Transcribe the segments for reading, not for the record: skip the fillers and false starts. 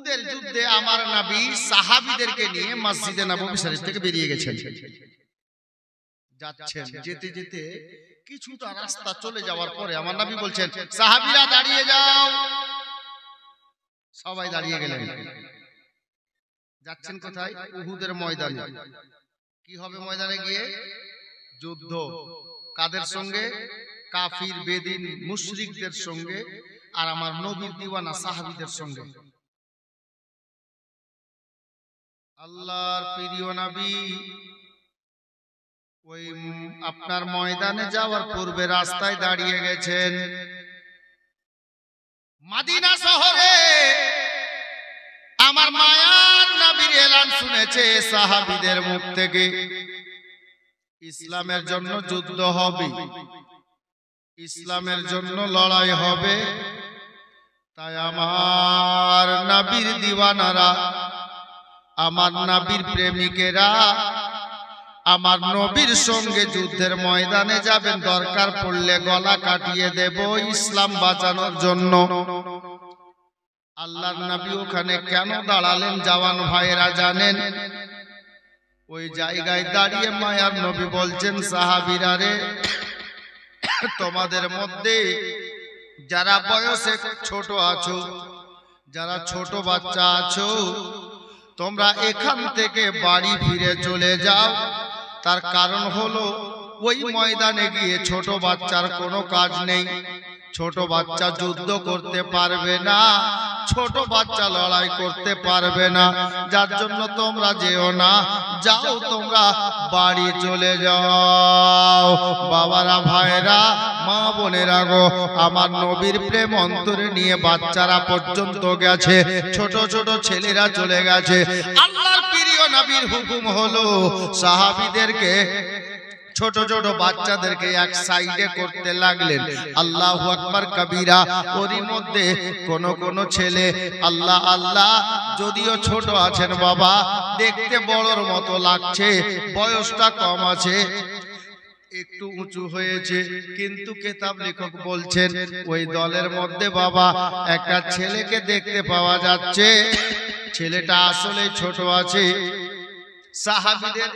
উহুদের যুদ্ধে আমার নবী সাহাবীদেরকে নিয়ে মসজিদে নববী শরীফ থেকে বেরিয়ে গেছেন। যাচ্ছেন, যেতে যেতে কিছুটা রাস্তা চলে যাওয়ার পরে আমার নবী বলছেন, সাহাবীরা দাঁড়িয়ে যাও। সবাই দাঁড়িয়ে গেলেন। যাচ্ছেন কোথায়? উহুদের ময়দানে। কি হবে ময়দানে গিয়ে? যুদ্ধ। কাদের সঙ্গে? কাফির, বেদিন, মুশরিকদের সঙ্গে, আর আমার নবীর দিওয়ানা সাহাবীদের সঙ্গে। আল্লাহর প্রিয় নবী ওই আপনার ময়দানে যাওয়ার পূর্বে রাস্তায় দাঁড়িয়ে গেছেন। মদিনা শহরে আমার মায়ার নবীর এলান শুনেছে সাহাবীদের মুখ থেকে, ইসলামের জন্য যুদ্ধ হবে, ইসলামের জন্য লড়াই হবে। তাই আমার নবীর দিওয়ানারা, আমার নবীর প্রেমিকেরা আমার নবীর সঙ্গে যুদ্ধের ময়দানে যাবেন, দরকার পড়লে গলা কাটিয়ে দেব ইসলাম বাঁচানোর জন্য। আল্লাহর নবী ওখানে কেন দাঁড়ালেন জওয়ান ভাইয়েরা জানেন? ওই জায়গায় দাঁড়িয়ে মায়ার নবী বলছেন, সাহাবীরা রে, তোমাদের মধ্যে যারা বয়সে ছোট আছো, যারা ছোট বাচ্চা আছো, তোমরা এখান থেকে বাড়ি ফিরে চলে যাও। তার কারণ হলো ওই ময়দানে গিয়ে ছোট বাচ্চার কোনো কাজ নেই, ছোট বাচ্চা যুদ্ধ করতে পারবে না, ছোট বাচ্চা লড়াই করতে পারবে না, যার জন্য তোমরা যেও না, যাও তোমরা বাড়ি চলে যাও। বাবারা, ভাইরা, মা বোনেরা গো, আমার নবীর প্রেম অন্তরে নিয়ে বাচ্চারা পর্যন্ত গেছে, ছোট ছোট ছেলেরা চলে গেছে। আল্লাহর প্রিয় নবীর হুকুম হলো সাহাবীদেরকে, ছোট ছোট বাচ্চাদেরকে এক সাইডে করতে লাগলেন। আল্লাহু আকবার কবীরা। ওরই মধ্যে কোন কোন ছেলে আল্লাহ আল্লাহ, যদিও ছোট আছেন বাবা, দেখতে বড়র মতো লাগছে, বয়সটা কম আছে, একটু উঁচু হয়েছে, কিন্তু কিতাব লেখক বলছেন ওই দলের মধ্যে বাবা একটা ছেলেকে দেখতে পাওয়া যাচ্ছে, ছেলেটা আসলে ছোট আছে, সাহাবীদের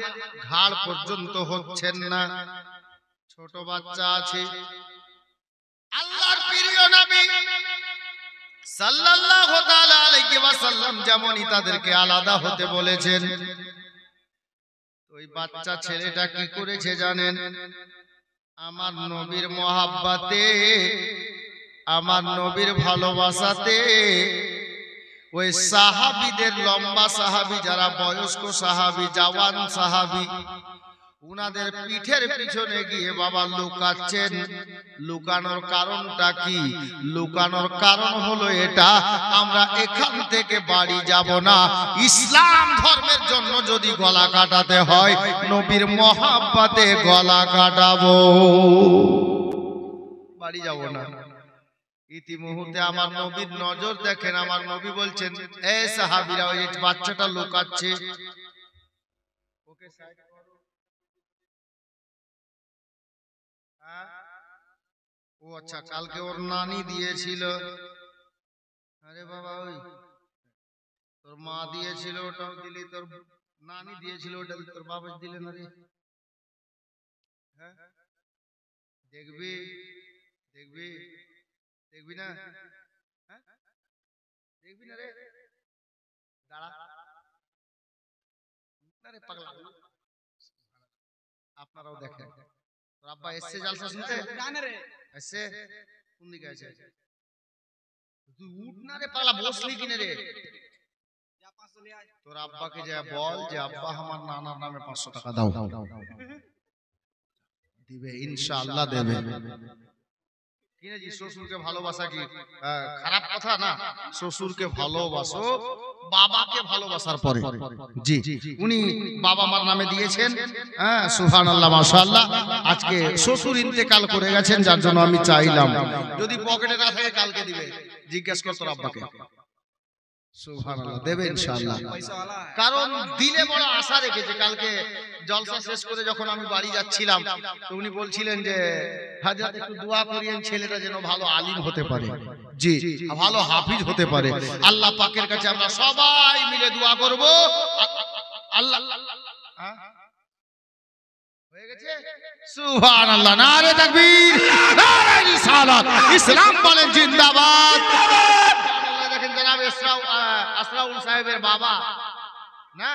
ঘাড় পর্যন্ত হচ্ছেন না, ছোট বাচ্চা আছে। আল্লাহর প্রিয় নবী সাল্লাল্লাহু তাআলা আলাইহি ওয়াসাল্লাম যেমনই তাদেরকে আলাদা হতে বলেছেন, ওই বাচ্চা ছেলেটা কি করেছে জানেন? আমার নবীর মহাব্বতে, আমার নবীর ভালোবাসাতে ওই সাহাবীদের, লম্বা সাহাবী যারা বয়স্ক সাহাবী, জওয়ান সাহাবী, উনাদের পিঠের পিছনে গিয়ে বাবা লুকাচ্ছেন। লুকানোর কারণটা কি? লুকানোর কারণ হলো এটা, আমরা এখান থেকে বাড়ি যাব না, ইসলাম ধর্মের জন্য যদি গলা কাটাতে হয় নবীর মহাব্বতে গলা কাটাবো, বাড়ি যাব না। ইতিমধ্যে আমার নবীর নজর দেখেন, আমার নবী বলছেন, এ সাহাবীরা, ওই বাচ্চাটা লুকাচ্ছে, ওকে সাইড করো। ও আচ্ছা, কালকে ওর নানি দিয়েছিল। আরে বাবা, ওই তোর মা দিয়েছিল, ওটাও দিলি, তোর নানি দিয়েছিল, ওটা তোর বাবা দিলে না রে? হ্যাঁ, দেখবি দেখবি দেখবি না? হ্যাঁ, দেখবি না রে? দাঁড়া, আরে পাগলা, আপনারাও দেখেন। তোর আব্বা এসছে জালসা শুনতে? জানে রে, এসছে? কোন দিকে আছে? তুই উঠ না রে পাগলা, বসলি কিনে রে? তোর আব্বাকে যা বল যে আব্বা আমার নানার নামে 500 টাকা দাও, দিবে ইনশাআল্লাহ, দেবে। কিনেছি, শ্বশুরকে ভালোবাসা কি খারাপ কথা না? শ্বশুরকে ভালোবাসো বাবাকে ভালোবাসার পরে। জি, উনি বাবা মার নামে দিয়েছেন। হ্যাঁ, সুবহানাল্লাহ, মাশাআল্লাহ। আজকে শ্বশুর ইন্তেকাল করে গেছেন, যার জন্য আমি চাইলাম যদি পকেটে না থাকে কালকে দিবে। জিজ্ঞেস কর তোর আব্বাকে। সুবহানাল্লাহ, দেবে ইনশাআল্লাহ। কারণ দিলে বড় আশা রেখেছে। কালকে জলসা শেষ করে যখন আমি বাড়ি যাচ্ছিলাম তো উনি বলছিলেন যে হাজরত একটু দোয়া করিয়েন ছেলেটা যেন ভালো আলিম হতে পারে, জি ভালো হাফিজ হতে পারে। আল্লাহ পাকের কাছে আমরা সবাই মিলে দোয়া করব। আল্লাহ হয়ে গেছে। সুবহানাল্লাহ, নারে তাকবীর, নারে রিসালাত, ইসলাম বলেন জিন্দাবাদ। দেখেন জনাব আসরাউল সাহেবের বাবা না,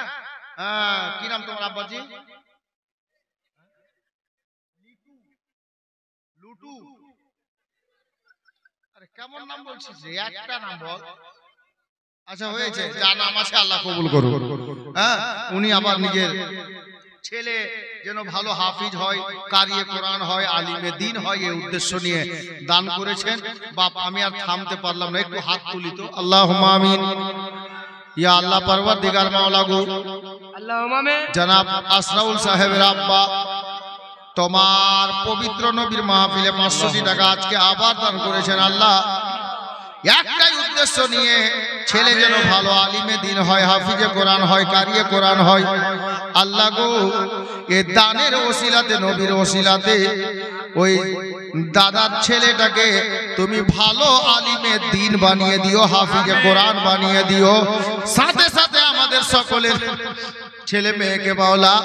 কি নাম তোমার আব্বাজি? লুটু। আরে কেমন নাম বলছিস রে, একটা নাম বল। আচ্ছা হয়েছে, যা নাম আছে আল্লাহ কবুল করুন। হ্যাঁ, উনি আবার নিজের ছেলে যেন ভালো হাফিজ হয়, কারিয়ে কোরআন হয়, আলিমে দিন হয়, এই উদ্দেশ্য নিয়ে দান করেছেন। বাপ আমি আর থামতে পারলাম না, একটু হাত তুলি তো। আল্লাহুম্মা আমিন। ইয়া আল্লাহ পরওয়ারদিগার মাওলা গো, আল্লাহুম্মা আমিন। জনাব আসরাউল সাহেবের আব্বা তোমার পবিত্র নবীর মাহফিলে 500 টাকা আজকে আবার দান করেছেন। আল্লাহ একটাই উদ্দেশ্য নিয়ে, ছেলে যেন ভালো আলিমে দিন হয়, হাফিজে কোরআন হয়, কারিয়ে কোরআন হয়। আল্লাহ গো, এ দানের ওসিলাতে, নবীর ওসিলাতে ওই দাদার ছেলেটাকে তুমি ভালো আলিমে দিন বানিয়ে দিও, হাফিজে কোরআন বানিয়ে দিও। সাথে সাথে আমাদের সকলের ছেলে মেয়েকে মাওলা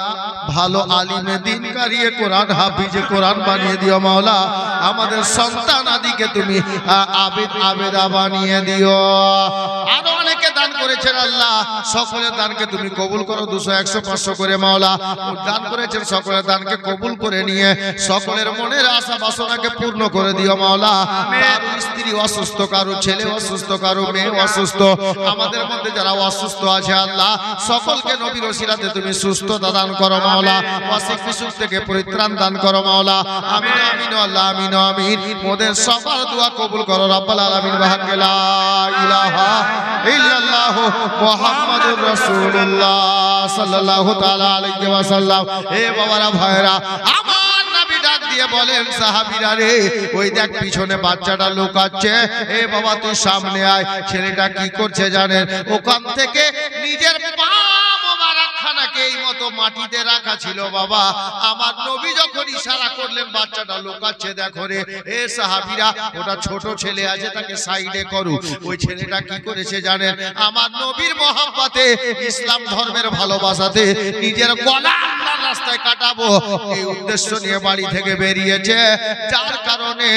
ভালো আলিমে দিন, কারিয়ে কোরআন, হাফিজে কোরআন বানিয়ে দিও মাওলা। আমাদের সন্তান আদিকে তুমি আবেদা বানিয়ে দিও। আরো অনেকে দান করেছেন আল্লাহ, সকলের দানকে তুমি কবুল করো। 200, 100, 500 করে মাওলা দান করেছেন, সকলের দানকে কবুল করে নিয়ে সকলের মনের আশা বাসনাকে পূর্ণ করে দিও মাওলা। কারো স্ত্রী অসুস্থ, কারো ছেলে অসুস্থ, কারো মেয়ে অসুস্থ, আমাদের মধ্যে যারা অসুস্থ আছে আল্লাহ সকলকে নবীর ওসিলাতে তুমি সুস্থতা দান করো মাওলা, অসুখ বিসুখ থেকে পরিত্রাণ দান করো মাওলা। আমিন আমিন আল্লাহ আমিন আমিন। মোদের সবার দোয়া কবুল করো রব্বুল আলামিন। বাহাকে লা ইলাহা ইল্লাল্লাহু মুহাম্মাদুর রাসূলুল্লাহ সাল্লাল্লাহু তাআলা আলাইহি ওয়াসাল্লাম। হে বাবারা ভাইরা, আমার নবী ডাক দিয়ে বলেন সাহাবীরা রে, ওই দেখ পিছনে বাচ্চাটা লুকাচ্ছে, এ বাবা তুই সামনে আয়। ছেলেটা কি করছে জানেন? ওখান থেকে নিজের পা মোবারকখানাকে এই মতো মাটিতে রাখা ছিল বাবা। আমার নবী যখন ইশারা করলেন বাচ্চাটা লুকাচ্ছে, দেখো রে এ সাহাবীরা, ওটা ছোট ছেলে আছে তাকে সাইডে করো। ওই ছেলেটা কি করেছে জানেন? আমার নবীর মহব্বতে, ইসলাম ধর্মের ভালোবাসাতে নিজের গলা আল্লাহর রাস্তায় কাটাবো এই উদ্দেশ্য নিয়ে বাড়ি থেকে বেরিয়েছে। যার কারণে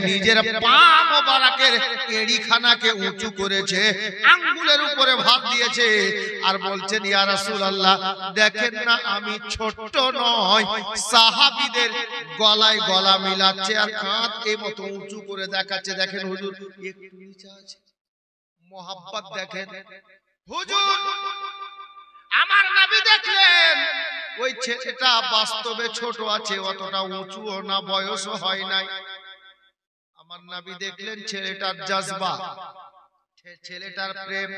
নিজের পা মোবারকের এড়িখানাকে উঁচু করেছে, আঙ্গুলের উপরে ভাত দিয়েছে আর বলছেন ইয়া রাসূলুল্লাহ, দেখেন না আমি ছোট্ট নয়। সাহাবীদের গলায় গলা মিলাচ্ছে আর কাঁধ এই মতো উঁচু করে দেখাচ্ছে। দেখেন হুজুর একটু নিচে আছে, মোহাব্বত দেখেন হুজুর। আমার নবী দেখলেন ওই ছেলেটা বাস্তবে ছোট আছে, অতটা উঁচুও না, বয়সও হয় নাই। আমার নবী দেখলেন ছেলেটার জজবা, ছেলেটার প্রেম,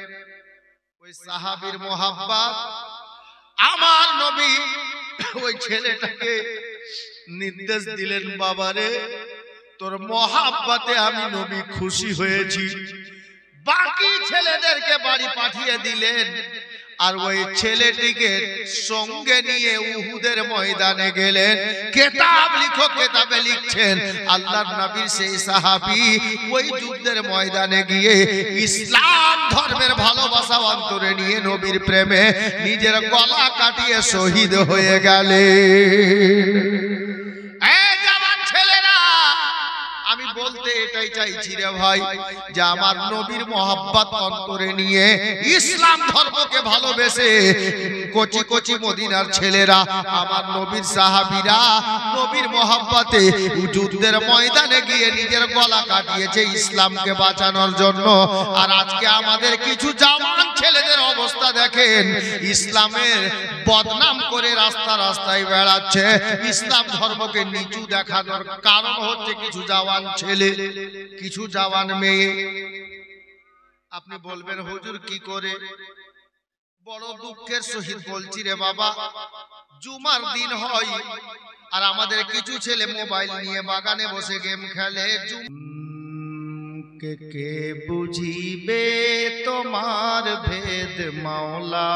ওই সাহাবীর মোহাব্বত। আমার নবী ওই ছেলেটাকে নির্দেশ দিলেন, বাবারে তোর মোহাব্বতে আমি নবী খুশি হয়েছি। বাকি ছেলেদেরকে বাড়ি পাঠিয়ে দিলেন আর ওই ছেলেটিকে সঙ্গে নিয়ে উহুদের ময়দানে গেলেন। কিতাব লিখো, কিতাবে লিখছেন আল্লাহর নবীর সেই সাহাবী ওই যুদ্ধের ময়দানে গিয়ে ইসলাম ধর্মের ভালোবাসা অন্তরে নিয়ে নবীর প্রেমে নিজের গলা কাটিয়ে শহীদ হয়ে গেলেন। আমি বলতে এটাই চাইছি রে ভাই, যে আমার নবীর মোহাব্বত অন্তরে নিয়ে ইসলাম ধর্মকে ভালোবেসে কচি কচি মদিনার ছেলেরা, আমার নবীর সাহাবীরা নবীর মোহাব্বতে যুদ্ধের ময়দানে গিয়ে নিজের গলা কাটিয়েছে ইসলামকে বাঁচানোর জন্য। আর আজকে আমাদের কিছু জওয়ান ছেলেদের অবস্থা দেখেন, ইসলামের বদনাম করে রাস্তা রাস্তায় বেড়াচ্ছে। ইসলাম ধর্মকে নিচু দেখানোর কারণ হচ্ছে কিছু জওয়ান ছেলে, কিছু জওয়ান মেয়ে। আপনি বলবেন হুজুর কি করে? বড় দুঃখের সহিত বলছি রে বাবা, জুমার দিন হয় আর আমাদের কিছু ছেলে মোবাইল নিয়ে বাগানে বসে গেম খেলে। কে বুঝিবে তোমার ভেদ মাওলা,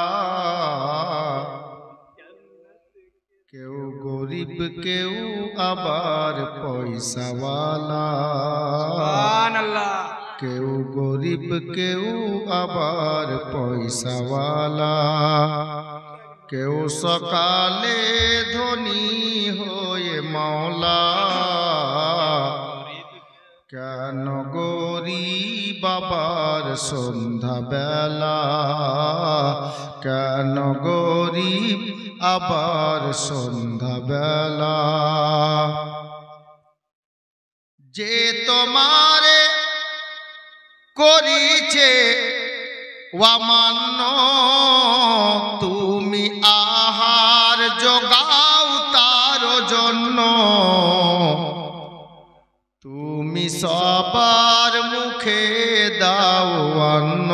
কেউ গরিব কেউ আবার পয়সাওয়ালা, সুবহানাল্লাহ। কেউ গরিব কেউ আবার পয়সাওয়ালা, কেউ সকালে ধনী হয়ে মাওলা, কেন গরিব আবার সন্ধ্যা বেলা, কেন গরিব আবার সন্ধ্যা বেলা। যে তোমারে করিছে অমান্য, তুমি আহার যোগাও তার জন্য, তুমি সবার মুখে দাও অন্ন,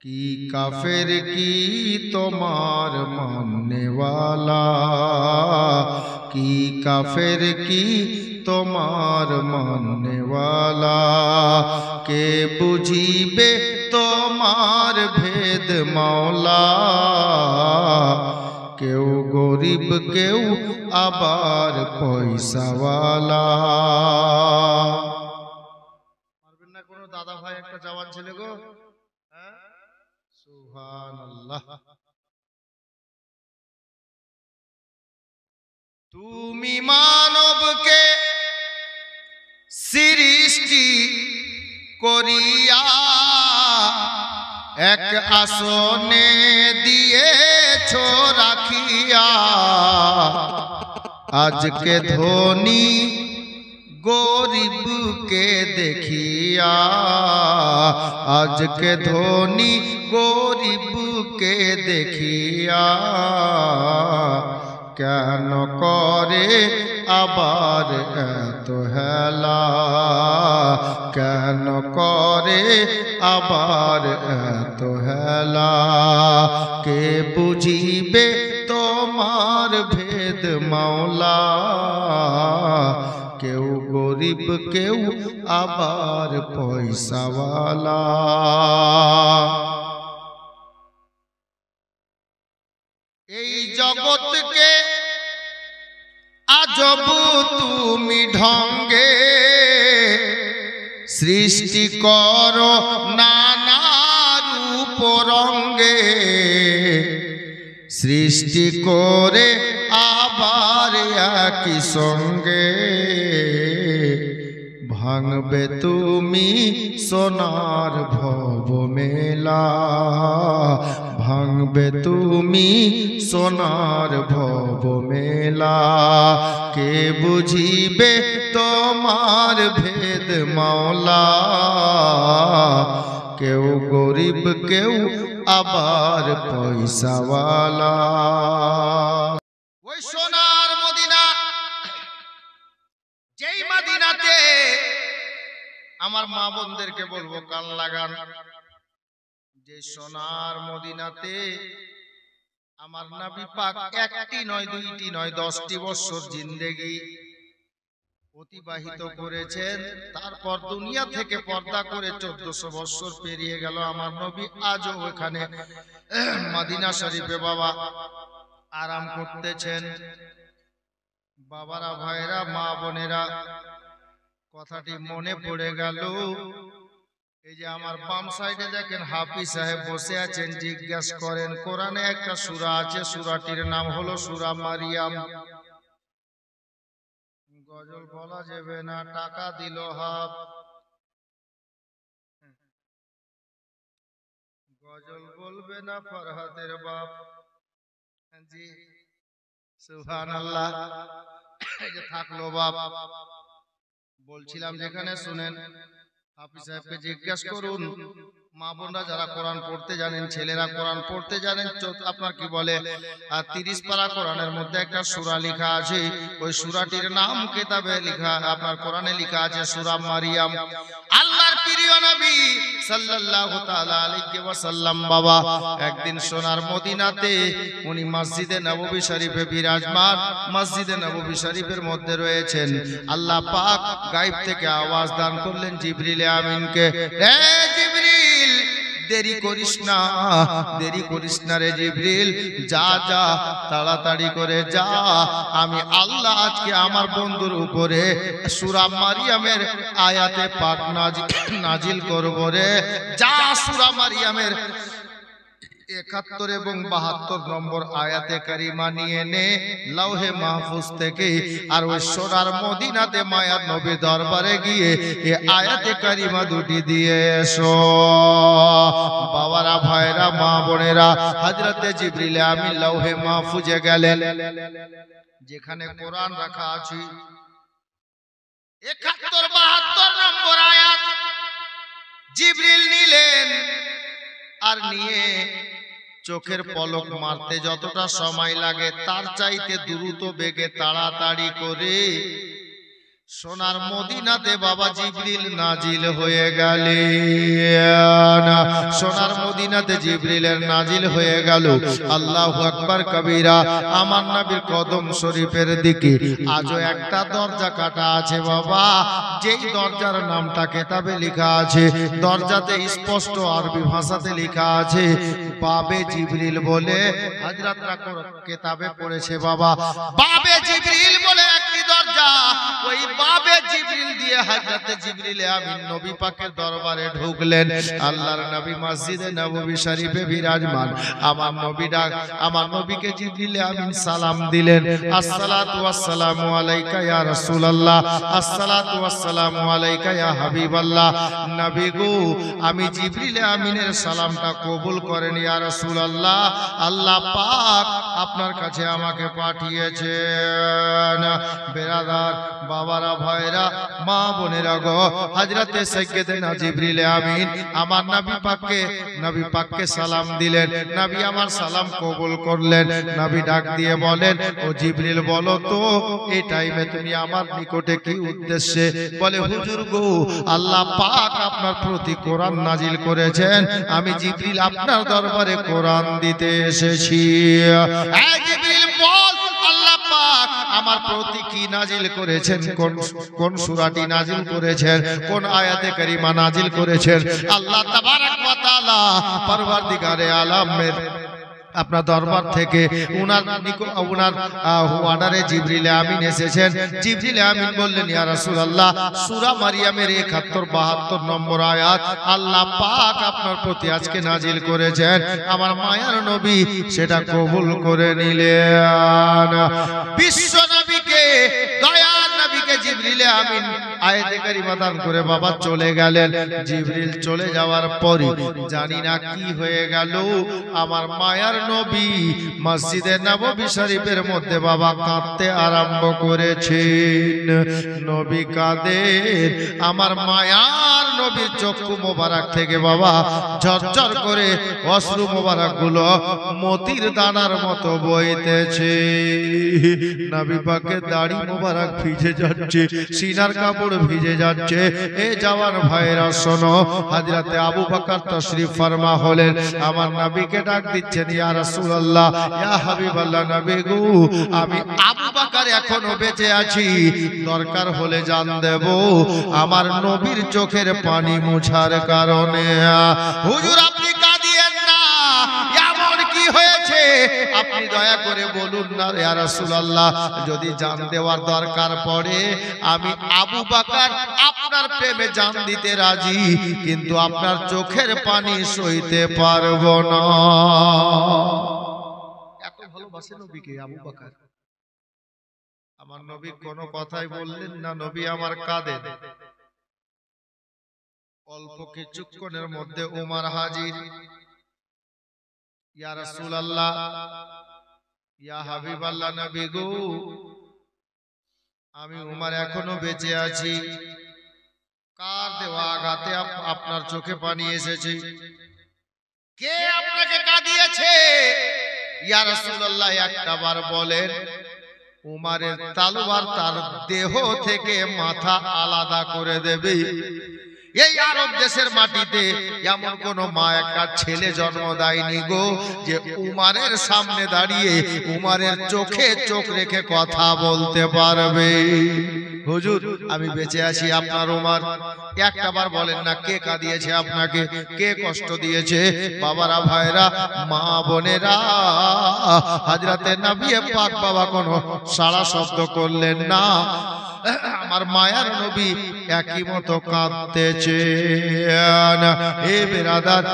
কি কাফের কি তোমার মাননেওয়ালা, কি কাফের কি তোমার মাননেওয়ালা, কে বুঝিবে তোমার ভেদ মাওলা, কেউ গরিব কেউ আবার পয়সাওয়ালা। পারবেন না কোনো দাদা ভাই একটা জওয়ান ছেলে গো? সুবহানাল্লাহ। তুমি মানবকে সৃষ্টি করিয়া এক আসনে দিয়েছ রাখিয়া, আজকে ধনী গরিবকে দেখিয়া, আজকে ধনী গরিবকে দেখিয়া, কেন করে আবার এত হেলা, কেন করে আবার এত হেলা, কে বুঝিবে তোমার ভেদ মাওলা, কেউ গরিব কেউ আবার পয়সাওয়ালা। এই জগৎকে আজব তুমি ঢঙ্গে সৃষ্টি করো নানা রূপ রঙ্গে, সৃষ্টি করে আবার একই সঙ্গে ভাঙবে তুমি সোনার ভব মেলা, ভাঙবে তুমি সোনার ভব মেলা, কে বুঝিবে তোমার ভেদ মাওলা, কেউ গরিব কেউ আবার পয়সাওয়ালা। ওই সোনার মদিনা, যেই মদিনাতে আমার মা বোনদেরকে বলবো কান লাগান, যে সোনার মদিনাতে আমার নবী পাক একটি নয় দুইটি নয় 10টি বছর জিন্দেগি অতিবাহিত করেছেন, তারপর দুনিয়া থেকে পর্দা করে 1400 বছর পেরিয়ে গেল। আমার নবী আজও ওখানে মদিনা শরীফে বাবা আরাম করতেছেন। বাবারা, ভাইরা, মা বোনেরা, কথাটি মনে পড়ে গেল। এই যে আমার বাম সাইডে দেখেন হাফিজ সাহেব বসে আছেন, জিজ্ঞাসা করেন কোরআনে একটা সূরা আছে, সূরাটির নাম হলো সূরা মারিয়াম। গজল বলা যাবে না, টাকা দিল হাফ। গজল বলবে না ফরহাদের বাপ। জি সুবহানাল্লাহ। এই যে থাকলো বাপ, বলছিলাম যেখানে শুনেন, হাফিজ সাহেবকে জিজ্ঞাসা করুন, মা বোনরা যারা কোরআন পড়তে জানেন, ছেলেরা কোরআন পড়তে জানেন, আপনার কি বলে 30 পারা কোরআনের মধ্যে একটা সূরা লেখা আছে, ওই সূরাটির নাম কিতাবে লেখা, আপনার কোরআনে লেখা আছে সূরা মারিয়াম। আল্লাহর প্রিয় নবী সাল্লাল্লাহু তাআলা আলাইহি ওয়াসাল্লাম বাবা একদিন সোনার মদিনাতে উনি মসজিদে নববী শরীফে বিরাজমান, মসজিদে নববী শরীফের মধ্যে রয়েছেন। আল্লাহ পাক গায়ব থেকে আওয়াজ দান করলেন জিবরিল আমিনকে, হে জিবরিল দেরি করিস না, দেরি করিস না রে জিবরিল, যা যা তাড়াতাড়ি করে যা, আমি আল্লাহ আজকে আমার বন্ধুর উপরে সূরা মারিয়ামের আয়াতে পাক নাজিল করব রে। যা সূরা মারিয়ামের 71 এবং 72 নম্বর আয়াতে কারিমা নিয়ে নে লৌহে মাহফুজ থেকে, আর ওই সোনার মদিনাতে মায়ার নবী দরবারে গিয়ে এই আয়াতে কারিমা দুটি দিয়ে এসো। বাবারা, ভাইরা, মা বোনেরা, হযরতে জিবরিল আমিন লৌহে মাহফুজে গেলেন, যেখানে কোরআন রাখা আছে। 71-72 নম্বর আয়াত জিবরিল নিলেন, আর নিয়ে চোখের পলক মারতে যতটা সময় লাগে তার চাইতে দ্রুত বেগে তাড়াতাড়ি করে সোনার মদিনাতে বাবা জিবরিল নাজিল হয়ে গেলেন। সোনার মদিনাতে জিবরিলের নাজিল হয়ে গেল। আল্লাহু আকবার কবীরা। আমার নবীর কদম শরীফের দিকে আজও একটা দরজা কাটা আছে বাবা, যেই দরজার নামটা কিতাবে লেখা আছে, দরজাতে স্পষ্ট আরবি ভাষাতে লেখা আছে বাবে জিবরিল বলে। হযরতরা কিতাবে পড়েছে বাবা, বাবে জিবরিল বলে একটি দরজা, ওই বাবে জিবরিল দিয়ে হযরত জিবরিল আমিন নবী পাকের দরবারে ঢুকলেন। আল্লাহর নবী মসজিদে নববী শরীফে বিরাজমান। আমার নবীকে জিবরিল আমিন সালাম দিলেন, আসসালাতু ওয়াসসালামু আলাইকা ইয়া রাসূলুল্লাহ, আসসালাতু ওয়াসসালামু আলাইকা ইয়া হাবিবাল্লাহ। নবী গো, আমি জিবরিল আমিনের সালামটা কবুল করেন ইয়া রাসূলুল্লাহ, আল্লাহ পাক আপনার কাছে আমাকে পাঠিয়েছেন। বেরাদার, বাবারা, ভাইরা, মা বোনেরা গো, হযরতে সাইয়্যিদনা জিবরিল আমিন আমার নবী পাককে সালাম দিলেন। নবী আমার সালাম কবুল করলেন। নবী ডাক দিয়ে বলেন, ও জিবরিল বলো তো এই টাইমে তুমি আমার নিকটে কি উদ্দেশ্যে? বলে, হুজুর গো, আল্লাহ পাক আপনার প্রতি কোরআন নাজিল করেছেন, আমি জিবরিল আপনার দরবারে কোরআন দিতে এসেছি। জিবরিল বল, আল্লাহ পাক আমার প্রতি কি নাজিল করেছেন, কোন সূরাটি নাজিল করেছেন, কোন আয়াতে কারিমা নাজিল করেছেন? আল্লাহ তাবারক ওয়া তাআলা পরওয়ারদিগারে আলামের আপনার দরবার থেকে উনার অর্ডারে জিবরিল আমিন এসেছেন। জিবরিল আমিন বললেন, ইয়া রাসূলুল্লাহ, সূরা মারিয়ামের 71-72 নম্বর আয়াত আল্লাহ পাক আপনার প্রতি আজকে নাজিল করেছেন, আমার মায়ার নবী সেটা কবুল করে নিলেন। বিশ্ব নবীকে, দয়ার নবীকে জিবরিল আমিন আয়াতে কারিমা দান করে বাবা চলে গেলেন। জিবরিল চলে যাওয়ার পরে জানি না কি হয়ে গেল, আমার মায়ার নবী মসজিদে নববী শরীফের মধ্যে বাবা কাঁদতে আরম্ভ করেছেন। নবী কাঁদেন, আমার মায়ার নবীর চক্ষু মোবারক থেকে বাবা ঝরঝর করে অশ্রু মোবারক গুলো মতির দানার মতো বইতেছে। নবী পাকের দাড়ি মোবারক ভিজে যাচ্ছে, সিনার কাপড় ভিজে যাচ্ছে। এ জওয়ান ভাইরা শোনো, হযরতে আবু বকর তশরিফ ফরমা হলেন। আমার নবীকে ডাক দিচ্ছেন, ইয়া রাসূলুল্লাহ, ইয়া হাবিবাল্লাহ, নবী গো, আমি আবু বকর এখনো বেঁচে আছি, দরকার হলে জান দেব আমার নবীর চোখের পানি মুছার কারণে। হুজুর আপনি কাঁদিয়েন না, এমন কি হয়েছে আপনি দয়া করে বলুন না ইয়া রাসূলুল্লাহ, যদি জান দেওয়ার দরকার পড়ে আমি আবু বকর আপনার প্রেমে জান দিতে রাজি, কিন্তু আপনার চোখের পানি সইতে পারবো না। এত ভালোবাসে নবীকে আবু বকর। আমার নবী কোনো কথাই বললেন না, নবী আমার কাঁদেন। অল্প কিছুক্ষণের মধ্যে ওমর হাজির। ইয়া রাসূলুল্লাহ, ইয়া হাবিবাল্লাহ, নবী গো, আমি ওমর এখনো বেঁচে আছি, কার দেওয়া আঘাতে আপনার চোখে পানি এসেছে? কে আপনাকে কাঁদিয়েছে? ইয়া রাসূলুল্লাহ, একটাবার বলেন। উমারের তলোয়ার তার দেহ থেকে মাথা আলাদা করে দেবে, এই আরব দেশের মাটিতে এমন কোন মা একটা ছেলে জন্ম দেয়নি গো যে উমারের সামনে দাঁড়িয়ে উমারের চোখে চোখ রেখে কথা বলতে পারবে। হুজুর আমি বেঁচে আছি, আপনার উমার একটাবার বলেন না কে কাঁদিয়েছে আপনাকে, কে কষ্ট দিয়েছে? বাবারা, ভাইরা, মা বোনেরা, হযরতে নবী পাক বাবা কোনো সাড়া শব্দ করলেন না। আমার মায়ার নবী একই মতো কাঁদতেছেন। হে বিরাদার,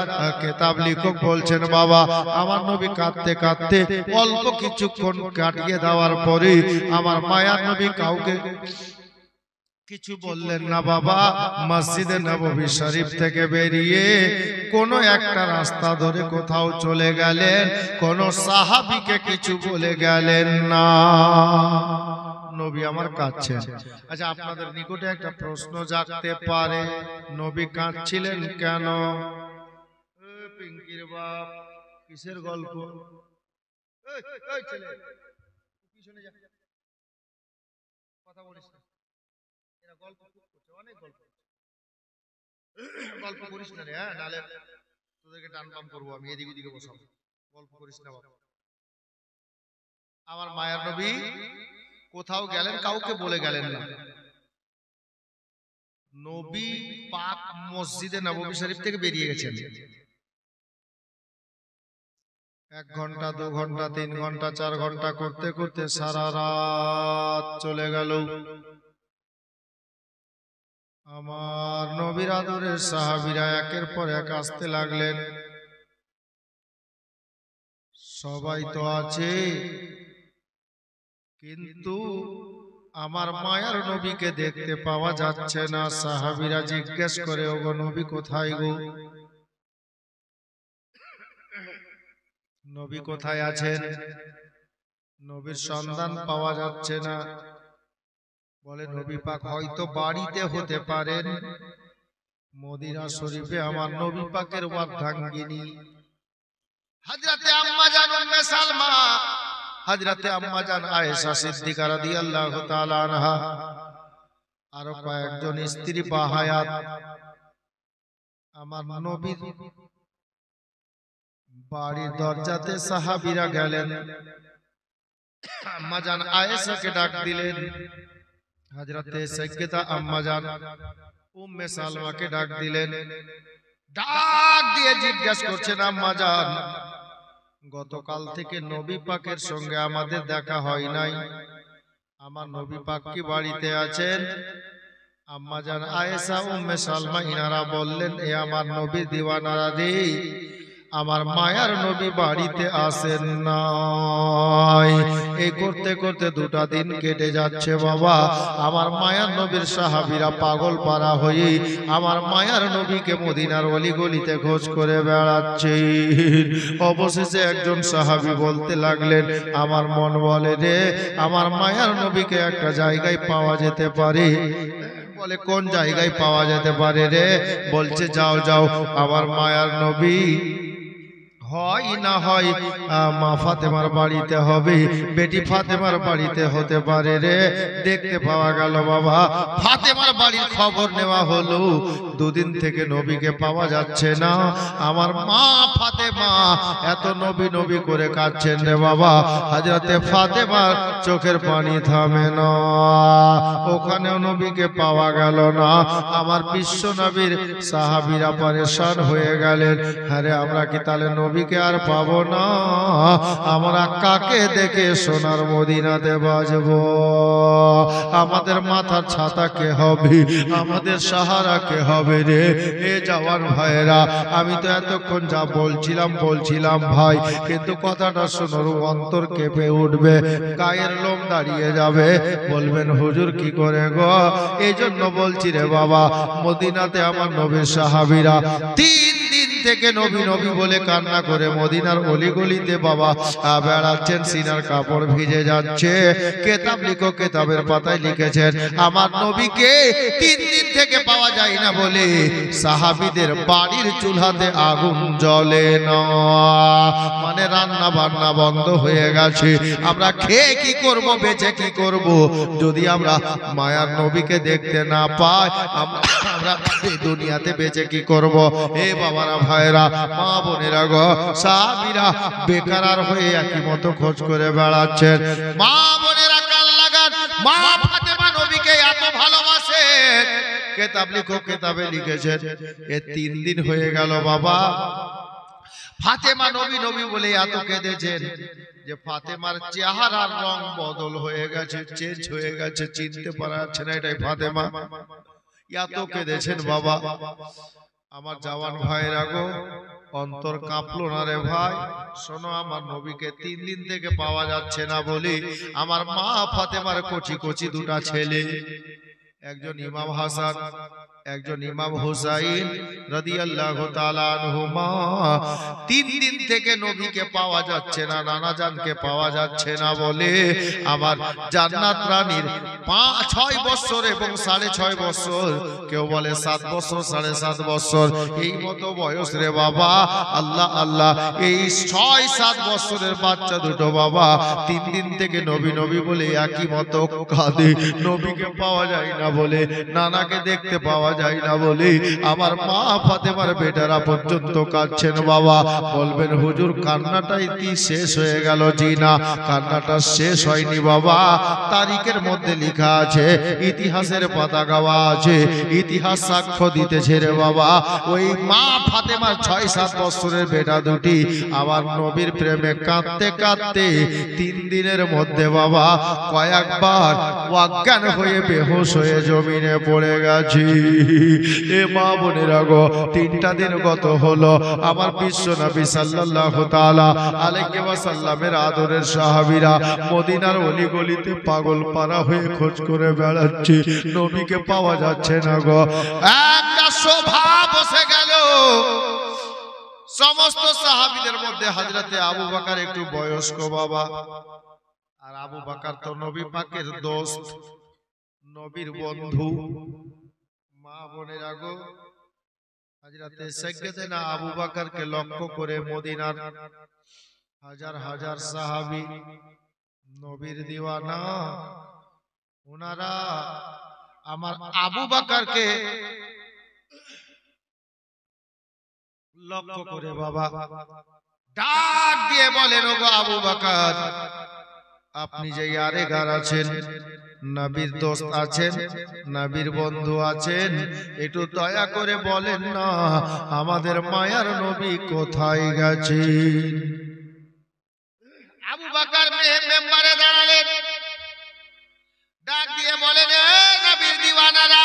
কিতাব লেখক বলছেন বাবা আমার নবী কাঁদতে কাঁদতে অল্প কিছুক্ষণ কাটিয়ে দেওয়ার পরে আমার মায়ার নবী কাউকে কিছু বললেন না বাবা। মসজিদে নববী শরীফ থেকে বেরিয়ে কোন একটা রাস্তা ধরে কোথাও চলে গেলেন, কোন সাহাবীকে কিছু বলে গেলেন না। নবী আমার কাঁদছেন। আচ্ছা, আপনাদের নিকটে একটা প্রশ্ন জাগতে পারে, নবী কাঁদছিলেন কেন? পিঙ্কির বাপ কিসের গল্প? পিছনে যা, কথা বলিস না, এরা গল্প করছে, অনেক গল্প গল্প করিস না রে, হ্যাঁ, নালে তোদেরকে টান টান করবো আমি, এদিকে ওদিকে বসাবো, গল্প করিস না বাবা। আমার মায়ার নবী কোথাও গেলেন, কাউকে বলে গেলেন না। নবী পাক মসজিদে নববী শরীফ থেকে বেরিয়ে গেছেন। 1 ঘন্টা 2 ঘন্টা 3 ঘন্টা 4 ঘন্টা করতে করতে সারা রাত চলে গেল। আমার নবীর আদরের সাহাবীরা একের পর এক আসতে লাগলেন। সবাই তো আছে, কিন্তু আমার মায়ার নবীকে দেখতে পাওয়া যাচ্ছে না। সাহাবীরা জিজ্ঞেস করে, ওগো নবী কোথায় গো? নবী কোথায় আছেন? নবীর সন্ধান পাওয়া যাচ্ছে না। বলে নবী পাক হয়তো বাড়িতে হতে পারেন। মদিনা শরীফে আমার নবী পাকের ওয়ার্ধাঙ্গিনী হযরতে আম্মা জান উম্মে সালমা, হযরতে আম্মা জান আয়েশা সিদ্দিকা রাদিয়াল্লাহু তাআলা আনহা, আর কয়েকজন স্ত্রী বাহায়াত আমার নবীর বাড়ির দরজাতে সাহাবীরা গেলেন। আম্মা জান আয়েশাকে ডাক দিলেন, হযরতে সাইয়্যিদা আম্মা জান উম্মে সালমাকে ডাক দিলেন। ডাক দিয়ে জিজ্ঞেস করছেন, আম্মা জান গতকাল থেকে নবী পাকের সঙ্গে আমাদের দেখা হয় নাই, আমার নবী পাক কি বাড়িতে আছেন? আম্মা জান আয়েশা উম্মে সালমা ইনারা বললেন, এ আমার নবী দিওয়ানারা রে, আমার মায়ার নবী বাড়িতে আসেন নাই। এই করতে করতে 2টা দিন কেটে যাচ্ছে বাবা। আমার মায়ার নবীর সাহাবীরা পাগল পারা হয়ে আমার মায়ার নবীকে মদিনার অলিগলিতে খোঁজ করে বেড়াচ্ছে। অবশেষে একজন সাহাবী বলতে লাগলেন, আমার মন বলে রে, আমার মায়ার নবীকে একটা জায়গায় পাওয়া যেতে পারে। বলে কোন জায়গায় পাওয়া যেতে পারে রে? বলছে যাও যাও, আমার মায়ার নবী হয় না হয় মা ফাতেমার বাড়িতে হবে, বেটি ফাতেমার বাড়িতে হতে পারে রে। দেখতে পাওয়া গেল বাবা, ফাতেমার বাড়ির খবর নেওয়া হলো, 2 দিন থেকে নবীকে পাওয়া যাচ্ছে না। আমার মা ফাতেমা এত নবী নবী করে কাঁদছেন রে বাবা, হযরতে ফাতেমার চোখের পানি থামে না। ওখানেও নবীকে পাওয়া গেল না। আমার বিশ্ব নবীর সাহাবীরা পরেশান হয়ে গেলেন, আরে আমরা কি তাহলে নবীকে আর পাবো না? আমরা কাকে দেখে সোনার মদিনাতে বাজবো? আমাদের মাথার ছাতা কে হবে? আমাদের সাহারা কে হবে রে? এ জওয়ান ভাইরা, আমি তো এতক্ষণ যা বলছিলাম ভাই, কিন্তু কথাটা শোনার অন্তর কেঁপে উঠবে, গায়ের লোম দাঁড়িয়ে যাবে। বলবেন হুজুর কি করে গো? এই জন্য বলছি রে বাবা, মদিনাতে আমার নবীর সাহাবীরা 3 দিন থেকে নবী নবী বলে কান্না করে মদিনার অলিগলিতে বাবা বেড়াচ্ছেন, সিনার কাপড় ভিজে যাচ্ছে। কেতাব লিখো, কেতাবের পাতায় লিখেছেন আমার নবীকে 3 দিন থেকে পাওয়া যায় না বলে সাহাবীদের বাড়ির চুলাতে আগুন জ্বলে না, মানে রান্না বান্না বন্ধ হয়ে গেছে। আমরা খেয়ে কি করব, বেঁচে কি করব যদি আমরা মায়ার নবীকে দেখতে না পাই? আমরা এই দুনিয়াতে বেঁচে কি করব? এ বাবারা, ভাইরা, মা বোনেরা গো, সাহাবীরা বেকার হয়ে একই মতো খোঁজ করে বেড়াচ্ছেন। মা বোনেরা কান লাগান, মা ফাতেমা নবীকে এত ভালোবাসে, কিতাব লিখো, কিতাবে লিখেছেন এ 3 দিন হয়ে গেল বাবা ফাতেমা নবী নবী বলে এত কেঁদেছেন যে ফাতেমার চেহারার রং বদল হয়ে গেছে, চেঞ্জ হয়ে গেছে, চিনতে পারা যাচ্ছে না এটাই ফাতেমা। এত কেঁদেছেন বাবা। আমার জওয়ান ভাইরা গো, অন্তর কাঁপলো না রে ভাই? শোনো, আমার নবীকে 3 দিন থেকে পাওয়া যাচ্ছে না বলে আমার মা ফাতেমার কচি কচি 2টা ছেলে, একজন ইমাম হাসান, একজন ইমাম হুসাইন রাদিয়াল্লাহু তাআলা আনহুমা, 3 দিন থেকে নবীকে পাওয়া যাচ্ছে না, নানা জানকে পাওয়া যাচ্ছে না বলে আমার জান্নাত রানীর 5-6 বছর এবং 6.5 বছর, কেউ বলে 7 বছর, 7.5 বছর, এই মতো বয়স রে বাবা। আল্লাহ আল্লাহ, এই 6-7 বছরের বাচ্চা দুটো বাবা 3 দিন থেকে নবী নবী বলে একই মতো কাঁদে। নবীকে পাওয়া যায় না বলে, নানাকে দেখতে পাওয়া যায় না বলে আমার মা ফাতেমার বেটারা পর্যন্ত কাঁদছেন বাবা। বলবেন হুজুর কান্নাটাই কি শেষ হয়ে গেল? জি না, কান্নাটা শেষ হয়নি বাবা। তারিখের মধ্যে লেখা আছে, ইতিহাসের পাতা গাওয়া আছে, ইতিহাস সাক্ষ্য দিতেছে রে বাবা। ওই মা ফাতেমার 6-7 বছরের বেটা দুটি আমার নবীর প্রেমে কাঁদতে কাঁদতে 3 দিনের মধ্যে বাবা কয়েকবার অজ্ঞান হয়ে বেহুশ হয়ে জমিনে পড়ে গেছি। এ মা বোনেরা গো, 3টা দিন গত হলো, আমার বিশ্ব নবী সাল্লাল্লাহু তাআলা আলাইহি ওয়াসাল্লামের আদরের সাহাবীরা মদিনার অলিগলিতে পাগল পারা হয়ে খোঁজ করে বেড়াচ্ছে, নবীকে পাওয়া যাচ্ছে না গো। একটা সভা বসে গেল, সমস্ত সাহাবীদের মধ্যে হযরতে আবু বকর একটু বয়স্ক বাবা, আর আবু বকর তো নবী পাকের দোস্ত, নবীর বন্ধু। মা বোনেরা গো, হযরতে সাইয়্যিদানা আবু বকরকে লক্ষ্য করে মদিনার হাজার হাজার সাহাবী নবীর দিওয়ানা, ওনারা আমার আবু বকরকে লক্ষ্য করে বাবা ডাক দিয়ে বলেন, ওগো আবু বকর, আপনি যে ইয়ারেগার আছেন, নবীর দোস্ত আছেন, নবীর বন্ধু আছেন, একটু দয়া করে বলেন না আমাদের মায়ার নবী কোথায় গেছেন? আবু বকর মেম্বারে দাঁড়ালেন, ডাক দিয়ে বলেন, নবীর দিওয়ানারা,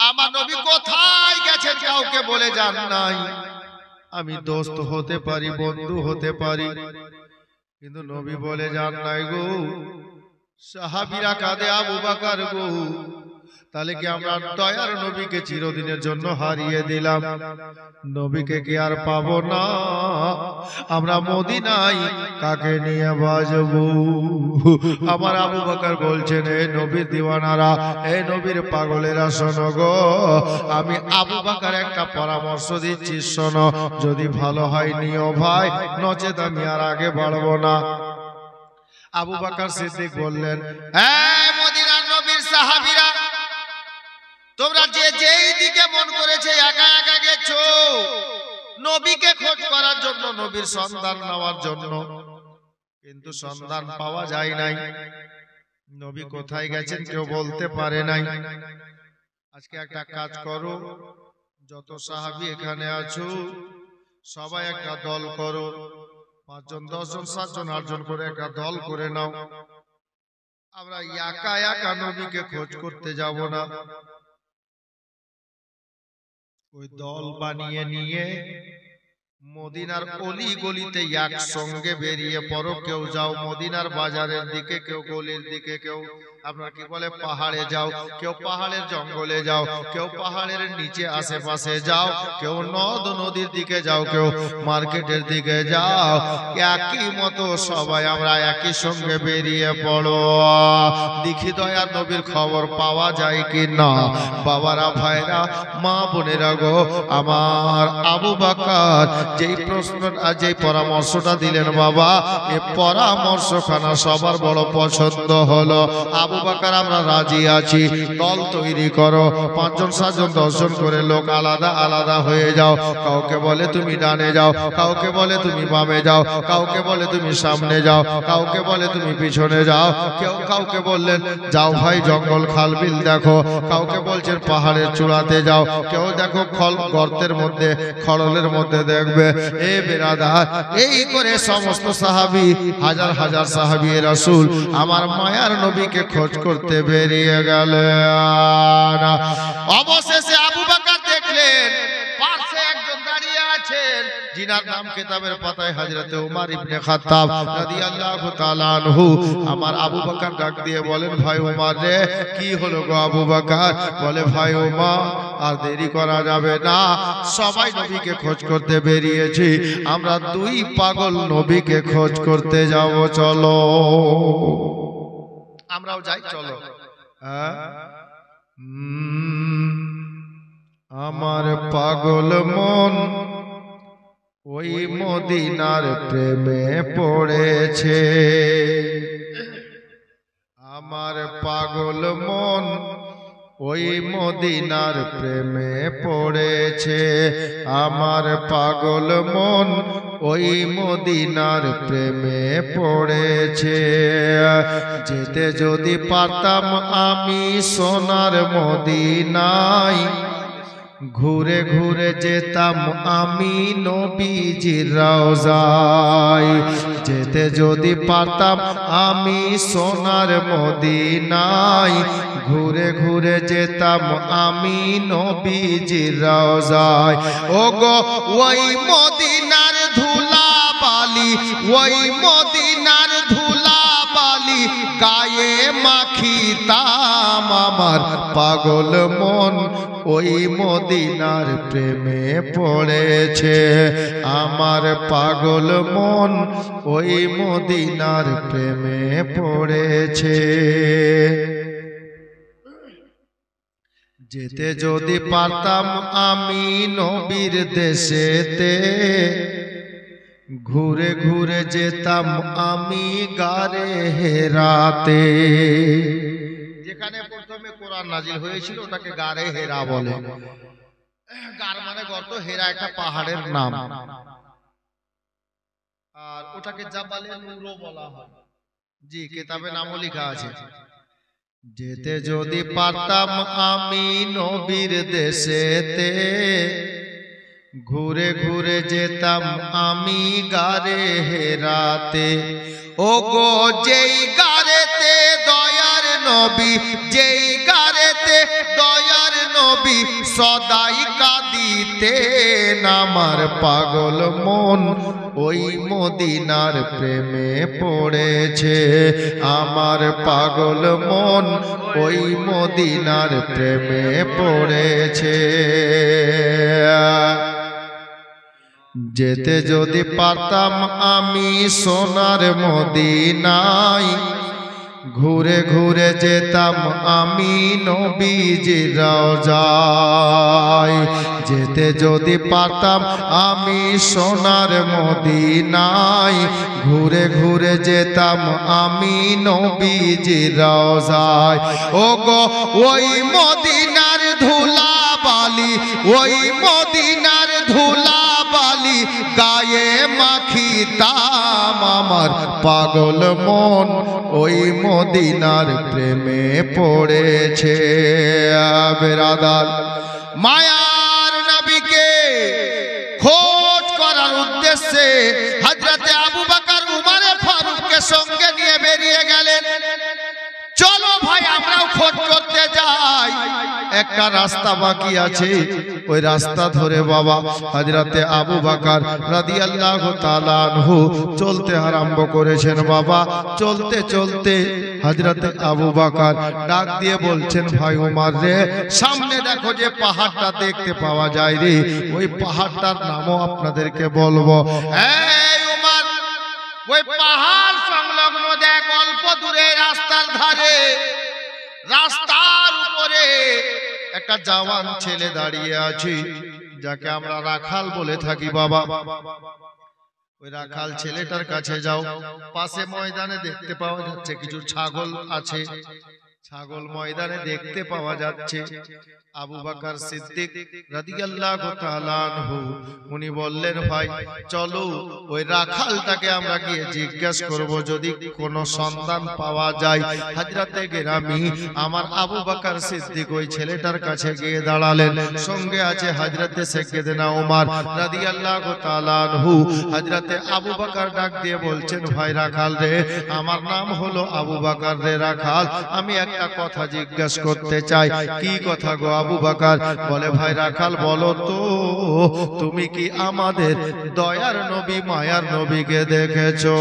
আমার নবী কোথায় গেছেন কাউকে বলে যান নাই। আমি দোস্ত হতে পারি, বন্ধু হতে পারি, কিন্তু নবী বলে যান নাই গো। সাহাবীরা কাঁদে, আবু বকর গো, তাহলে কি আমরা দয়ার নবীকে চিরদিনের জন্য হারিয়ে দিলাম? নবীকে কি আর পাবো না? আমরা মদিনায় কাকে নিয়ে বাজবো? আমার আবু বকর বলছেন, এ নবীর দিওয়ানারা, এ নবীর পাগলেরা, শোনো গো, আমি আবু বকর একটা পরামর্শ দিচ্ছি, শোনো, যদি ভালো হয় নিও ভাই, নচেত আমি আর আগে বাড়বো না। আবু বকর সিদ্দিক বললেন, মদিনার নবীর সাহাবীরা, তোমরা যে যেই দিকে মন করেছে একা একা গেছো নবীকে খোঁজ করার জন্য, নবীর সন্ধান নেওয়ার জন্য, কিন্তু সন্ধান পাওয়া যায় নাই। নবী কোথায় গেছেন কেউ বলতে পারে নাই। আজকে একটা কাজ করো, যত সাহাবী এখানে আছো সবাই একটা দল করো, 5 জন 10 জন 7 জন 8 জন করে একটা দল করে নাও। আমরা একা একা নবীকে খোঁজ করতে যাব না, ওই দল বানিয়ে নিয়ে মদিনার অলি গলিতে একসঙ্গে বেরিয়ে পড়ো। কেউ যাও মদিনার বাজারের দিকে, কেউ গলির দিকে, কেউ আপনারা কি বলে পাহাড়ে যাও, কেউ পাহাড়ের জঙ্গলে যাও, কেউ পাহাড়ের নিচে আশেপাশে যাও, কেউ নদ নদীর দিকে যাও, কেউ মার্কেটের দিকে যাও, একই মতো সবাই আমরা একই সঙ্গে বেরিয়ে পড়ো। দেখি দয়ার নবীর খবর পাওয়া যায় কি না। বাবারা, ভাইরা, মা বোনেরা গো, আমার আবু বকর যেই প্রশ্নটা, যেই পরামর্শটা দিলেন বাবা, এই পরামর্শখানা সবার বড় পছন্দ হলো। আবু বকর আমরা রাজি আছি, দল তৈরি করো, 5 জন 7 জন 10 জন করে লোক আলাদা আলাদা হয়ে যাও। কাউকে বলে তুমি ডানে যাও, কাউকে বলে তুমি বামে যাও, কাউকে বলে তুমি সামনে যাও, কাউকে বলে তুমি পিছনে যাও। কেউ কাউকে বললেন যাও ভাই জঙ্গল খাল বিল দেখো, কাউকে বলছেন পাহাড়ের চূড়াতে যাও, কেউ দেখো গর্তের মধ্যে খড়লের মধ্যে দেখবে। এ বেরাদার, এই করে সমস্ত সাহাবী, হাজার হাজার সাহাবী রাসূল আমার মায়ার নবীকে খোঁজ করতে বেরিয়ে গেলেন। অবশেষে আবু বকর দেখলেন পাশে একজন দাঁড়িয়ে আছেন, जिनार नाम किताबेर पाताय हजरत उमर इब्ने खात्ताब রাদিয়াল্লাহু তাআলা আনহু। আমার আবু বকর ডাক দিয়ে বলেন, ভাই উমর রে, কি হলো গো আবু বকর? বলে, ভাই উমর, আর দেরি করা যাবে না, সবাই নবীকে খোঁজ করতে বেরিয়েছি, আমরা 2 পাগল নবীকে খোঁজ করতে যাব, চলো আমরাও যাই, চলো। আমার পাগল মন ওই মদিনার প্রেমে পড়েছে, আমার পাগল মন ওই মদিনার প্রেমে পড়েছে, আমার পাগল মন ওই মদিনার প্রেমে পড়েছে। যেতে যদি পারতাম আমি সোনার মদিনায়, ঘুরে ঘুরে যেতাম আমি নবীজির রওজায়। যেতে যদি পারতাম আমি সোনার মদিনায়, ঘুরে ঘুরে যেতাম আমি নবীজির রওজায়। ওগো ওই মদিনার ধুলা বালি, ওই মদিনার ধুলা বালি গায়ে মাখিতাম, আমার পাগল মন ওই মদিনার প্রেমে পড়েছে, আমার পাগল মন ওই মদিনার প্রেমে পড়েছে। যেতে যদি পারতাম আমি নবীর দেশেতে, ঘুরে ঘুরে যেতাম আমি গারে হেরাতে। যেখানে প্রথমে কোরআন নাজিল হয়েছিল ওটাকে গারে হেরা বলে। গার মানে গর্ত, হেরা একটা পাহাড়ের নাম, আর ওটাকে জাবালে নূরও বলা হয়। জি, কিতাবে নামও লেখা আছে। যেতে যদি পারতাম আমি নবীর দেশেতে, ঘুরে ঘুরে যেতাম আমি গারে হেরাতে। ওগো যেই গারেতে দয়ার নবী, যেই গারেতে দয়ার নবী সদাই কাঁদিতেন, আমার পাগল মন ওই মদিনার প্রেমে পড়েছে, আমার পাগল মন ওই মদিনার প্রেমে পড়েছে। যেতে যদি পারতাম আমি সোনার মদিনায়, ঘুরে ঘুরে যেতাম আমি নবীজির রওজায়। যেতে যদি পারতাম আমি সোনার মদিনায়, ঘুরে ঘুরে যেতাম আমি নবীজির রওজায়। ওগো ওই মদিনার ধুলা বালি, ওই মদিনার ধুলা বালি গায়ে মাখিতাম, আমার পাগল মন ওই মদিনার প্রেমে পড়েছে। বেরাদার, মায়ার নবীকে খোঁজ করার উদ্দেশ্যে হযরতে আবু বকর উমর ফারুককে সঙ্গে নিয়ে বেরিয়ে গেলেন। চলো ভাই আমরাও খোঁজ করতে যাই, একটা রাস্তা বাকি আছে, ওই রাস্তা ধরে বাবা হযরতে আবু বকর রাদিয়াল্লাহু তাআলা আনহু চলতে আরম্ভ করেছেন। বাবা চলতে চলতে হযরত আবু বকর ডাক দিয়ে বলছেন, ভাই ওমর রে, সামনে দেখো যে পাহাড়টা দেখতে পাওয়া যায় রে, ওই পাহাড়টার নামও আপনাদেরকে বলবো। এই ওমর, ওই পাহাড় সংলগ্ন দেখ অল্প দূরে রাস্তার ধারে, রাস্তার উপরে একটা জওয়ান ছেলে দাঁড়িয়ে আছে, যাকে আমরা রাখাল বলে থাকি বাবা। ওই রাখাল ছেলেটার কাছে যাও। পাশে ময়দানে দেখতে পাওয়া যাচ্ছে কিছু ছাগল আছে, ছাগল ময়দানে দেখতে পাওয়া যাচ্ছে। আবু বকর সিদ্দিক রাদিয়াল্লাহু তাআলা আনহু উনি বললেন, ভাই চলো ওই রাখালটাকে আমরা গিয়ে জিজ্ঞাসা করব, যদি কোনো সন্ধান পাওয়া যায়। হযরতে গেরামি আমার আবু বকর সিদ্দিক ওই ছেলেটার কাছে গিয়ে দাঁড়ালেন, সঙ্গে আছে হযরতে সাইয়েদনা ওমর রাদিয়াল্লাহু তাআলা আনহু। হযরতে আবু বকর ডাক দিয়ে বলছেন, ভাই রাখাল রে, আমার নাম হলো আবু বকর রে রাখাল, আমি একটা কথা জিজ্ঞাসা করতে চাই। কি কথা গো আবু বকর? বলে, ভাই রাখাল বলো তো, তুমি কি আমাদের দয়ার নবী মায়ার নবীকে দেখেছো?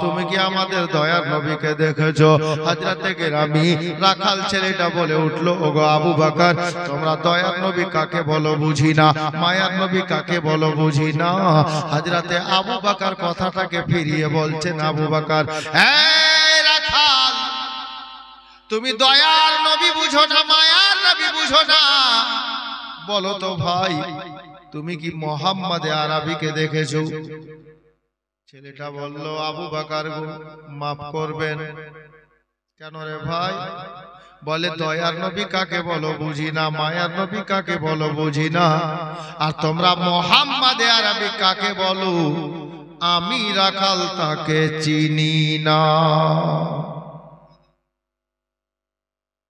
তুমি কি আমাদের দয়ার নবীকে দেখেছো? হযরতে গেরামি রাখাল ছেলেটা বলে উঠলো, ওগো আবু বকর, তোমরা দয়ার নবী কাকে বলো বুঝি না, মায়ার নবী কাকে বলো বুঝি না। হযরতে আবু বকর কথাটাকে ফিরিয়ে বলছেন, আবু বকর, এই রাখাল, তুমি দয়ার নবী বুঝো না, মায়ার নবী বুঝো না, বলো তো ভাই, তুমি কি মুহাম্মদ আরবীকে দেখেছো? ছেলেটা বলল, আবু বকর গো, মাফ করবেন। কেন রে ভাই? বলে, দয়ার নবী কাকে বলো বুঝি না, মায়ার নবী কাকে বলো বুঝি না, আর তোমরা মুহাম্মদ আরবী কাকে বলো, আমি রাখাল তাকে চিনি না।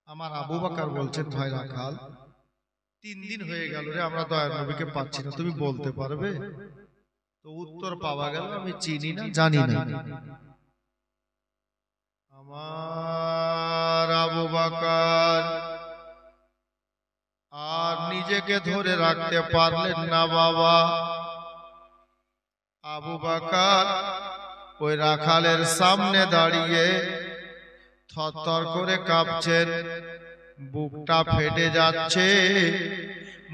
আমার আবু বকর বলছেন, ভাই রাখাল, 3 দিন হয়ে গেল রে আমরা দয়ার নবীকে পাচ্ছি না, তুমি বলতে পারবে? তো উত্তর পাওয়া গেল, আমি চিনি না, জানি না। আমার আবু বকর আর নিজেকে ধরে রাখতে পারলেন না বাবা। আবু বকর ওই রাখালের সামনে দাঁড়িয়ে থরথর করে কাঁপছেন, বুকটা ফেটে যাচ্ছে।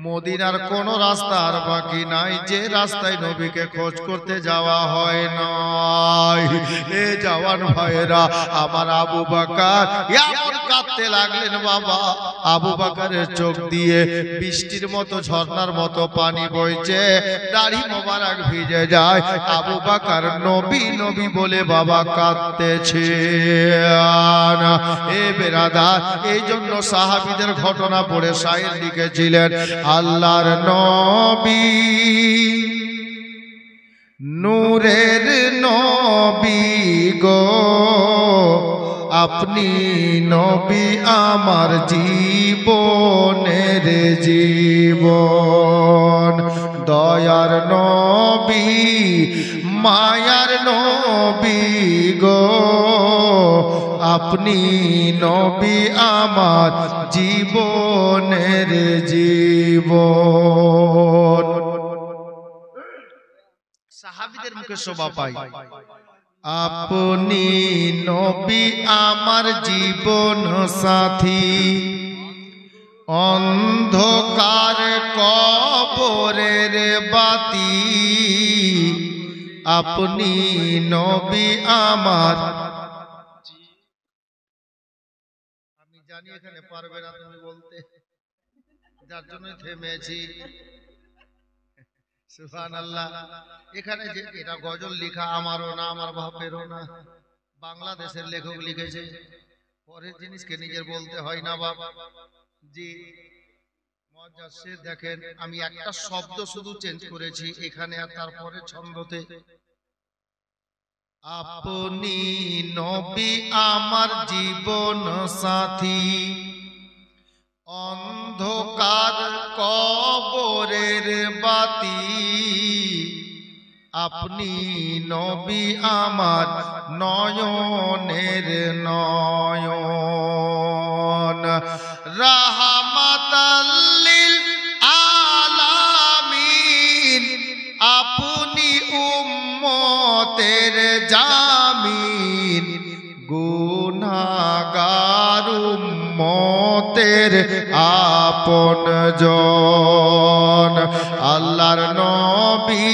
মদিনার কোন রাস্তা আর বাকি নাই যে রাস্তায় নবীকে খোঁজ করতে যাওয়া হয় নাই। এ জওয়ান ভাইরা, আমার আবু বকর এমন কাঁদতে লাগলেন বাবা, আবু বকরের চোখ দিয়ে বৃষ্টির মতো ঝর্ণার মতো পানি বইছে, দাড়ি মোবারক ভিজে যায়। আবু বকর নবী নবী বলে বাবা কাঁদতেছে। এ বেরাদার, এই জন্য সাহাবীদের ঘটনা পড়ে শায়ের লিখেছিলেন, আল্লাহর নবী নূরের নবী গো, আপনি নবী আমার জীবনের জীবন, দয়ার নবী মায়ার নবী গো, আপনি নবী আমার জীবনের জীবন। সাহাবীদের মুখে শোভা পাই, আপনি নবী আমার জীবন সাথী, অন্ধকার কবরের বাতি, আপনি নবী আমার। আমি জানি এখানে পারবে না তুমি বলতে, যার জন্য থেমেছি। সুবহানাল্লাহ। এখানে যে এটা গজল লেখা আমারও না, আমার বাপেরও না, বাংলাদেশের লেখক লিখেছে। পরের জিনিসকে নিজের বলতে হয় না বাপ। জি মুজাসসির দেখেন, আমি একটা শব্দ শুধু চেঞ্জ করেছি এখানে আর তারপরে ছন্দতে। আপনি নবী আমার জীবন সাথী, অন্ধকার কবরের বাতি, আপনি নবী আমার নয়নের নয়ন, রাহমাতাল লিল আলামিন, আপনি উম্মতের জামিন, জীবনের আপনজন। আল্লাহর নবী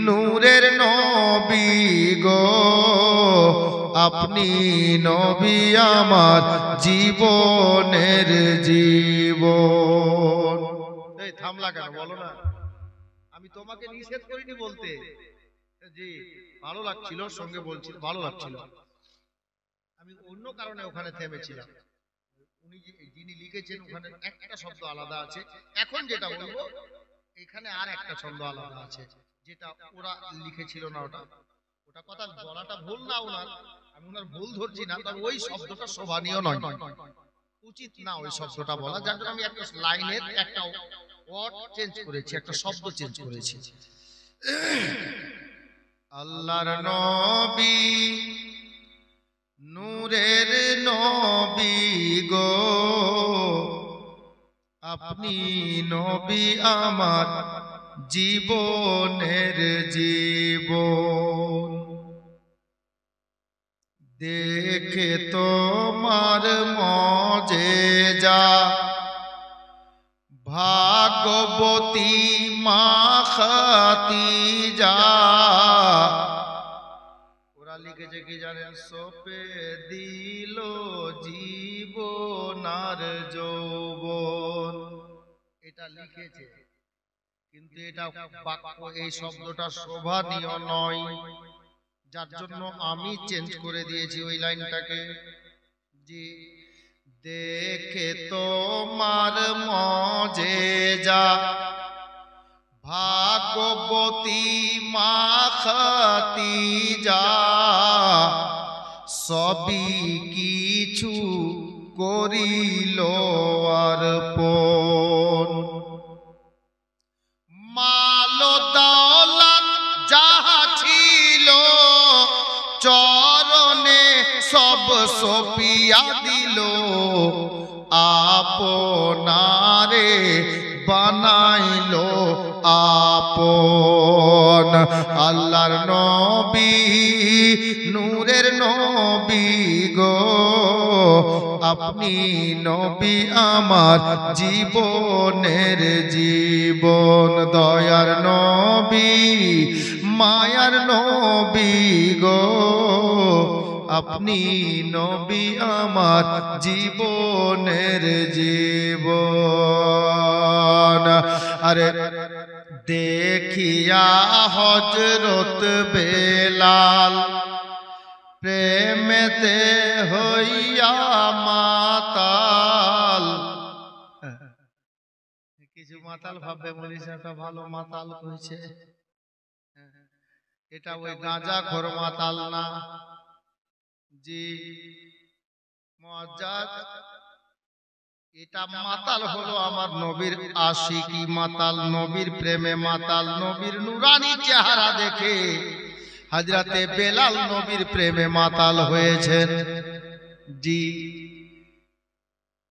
নূরের নবী গো, আপনি নবী আমার জীবনের জীবন। এই থামলা কেন বলো না? আমি তোমাকে নিষেধ করিনি বলতে, জি ভালো লাগছিল সঙ্গে বলছি ভালো লাগছিল, আমি অন্য কারণে ওখানে থেমেছিলাম। উনি যিনি লিখেছেন ওখানে একটা শব্দ আলাদা আছে, এখন যেটা বলবো এখানে আর একটা ছন্দ আলাদা আছে, যেটা ওরা লিখেছিল না। ওটা ওটা কথা বলাটা ভুল না ওনার, আমি ওনার ভুল ধরছি না, তবে ওই শব্দটা শোভনীয় নয়, উচিত না ওই শব্দটা বলা, যার জন্য আমি একটা লাইনের একটা ওয়ার্ড চেঞ্জ করেছি, একটা শব্দ চেঞ্জ করেছি। আল্লাহর নবী নূরের নবী গো, আপনি নবী আমার জীবনের জীবন। দেখে তোমার মজেজা ভাগবতী মা খাতিজা, ওরা লিখেছে কি জানেন, সোপে দিল জীবন আর যৌবন, এটা লিখেছে, কিন্তু এটা বাক্য এই শব্দটা শোভনীয় নয়, যার জন্য আমি চেঞ্জ করে দিয়েছি ওই লাইনটাকে। জি, দেখে তোমার মজেজা ভাগবতী মা খাতিজা, সবই কিছু করিল অর্পণ। মাল দৌলত যাহা ছিল চরণে সব সপিয়া দিল, আপনারে বানাইল আপন। আল্লাহর নবী নূরের নবী গো, আপনি নবী আমার জীবনের জীবন। দয়ার নবী মায়ার নবী গো, আপনি নবী আমার জীবনের জীবন। আরে দেখিয়া হযরত বেলাল প্রেমেতে হইয়া মাতাল, কিছু মাতাল ভাববে বলিস একটা ভালো মাতাল কইছে, এটা ওই গাঁজাখোর মাতাল না। জি মুআজ্জাজ, এটা মাতাল হলো আমার নবীর আশিকি মাতাল, নবীর প্রেমে মাতাল, নবীর নুরানি চেহারা দেখে হযরতে বেলাল নবীর প্রেমে মাতাল হয়েছেন। জি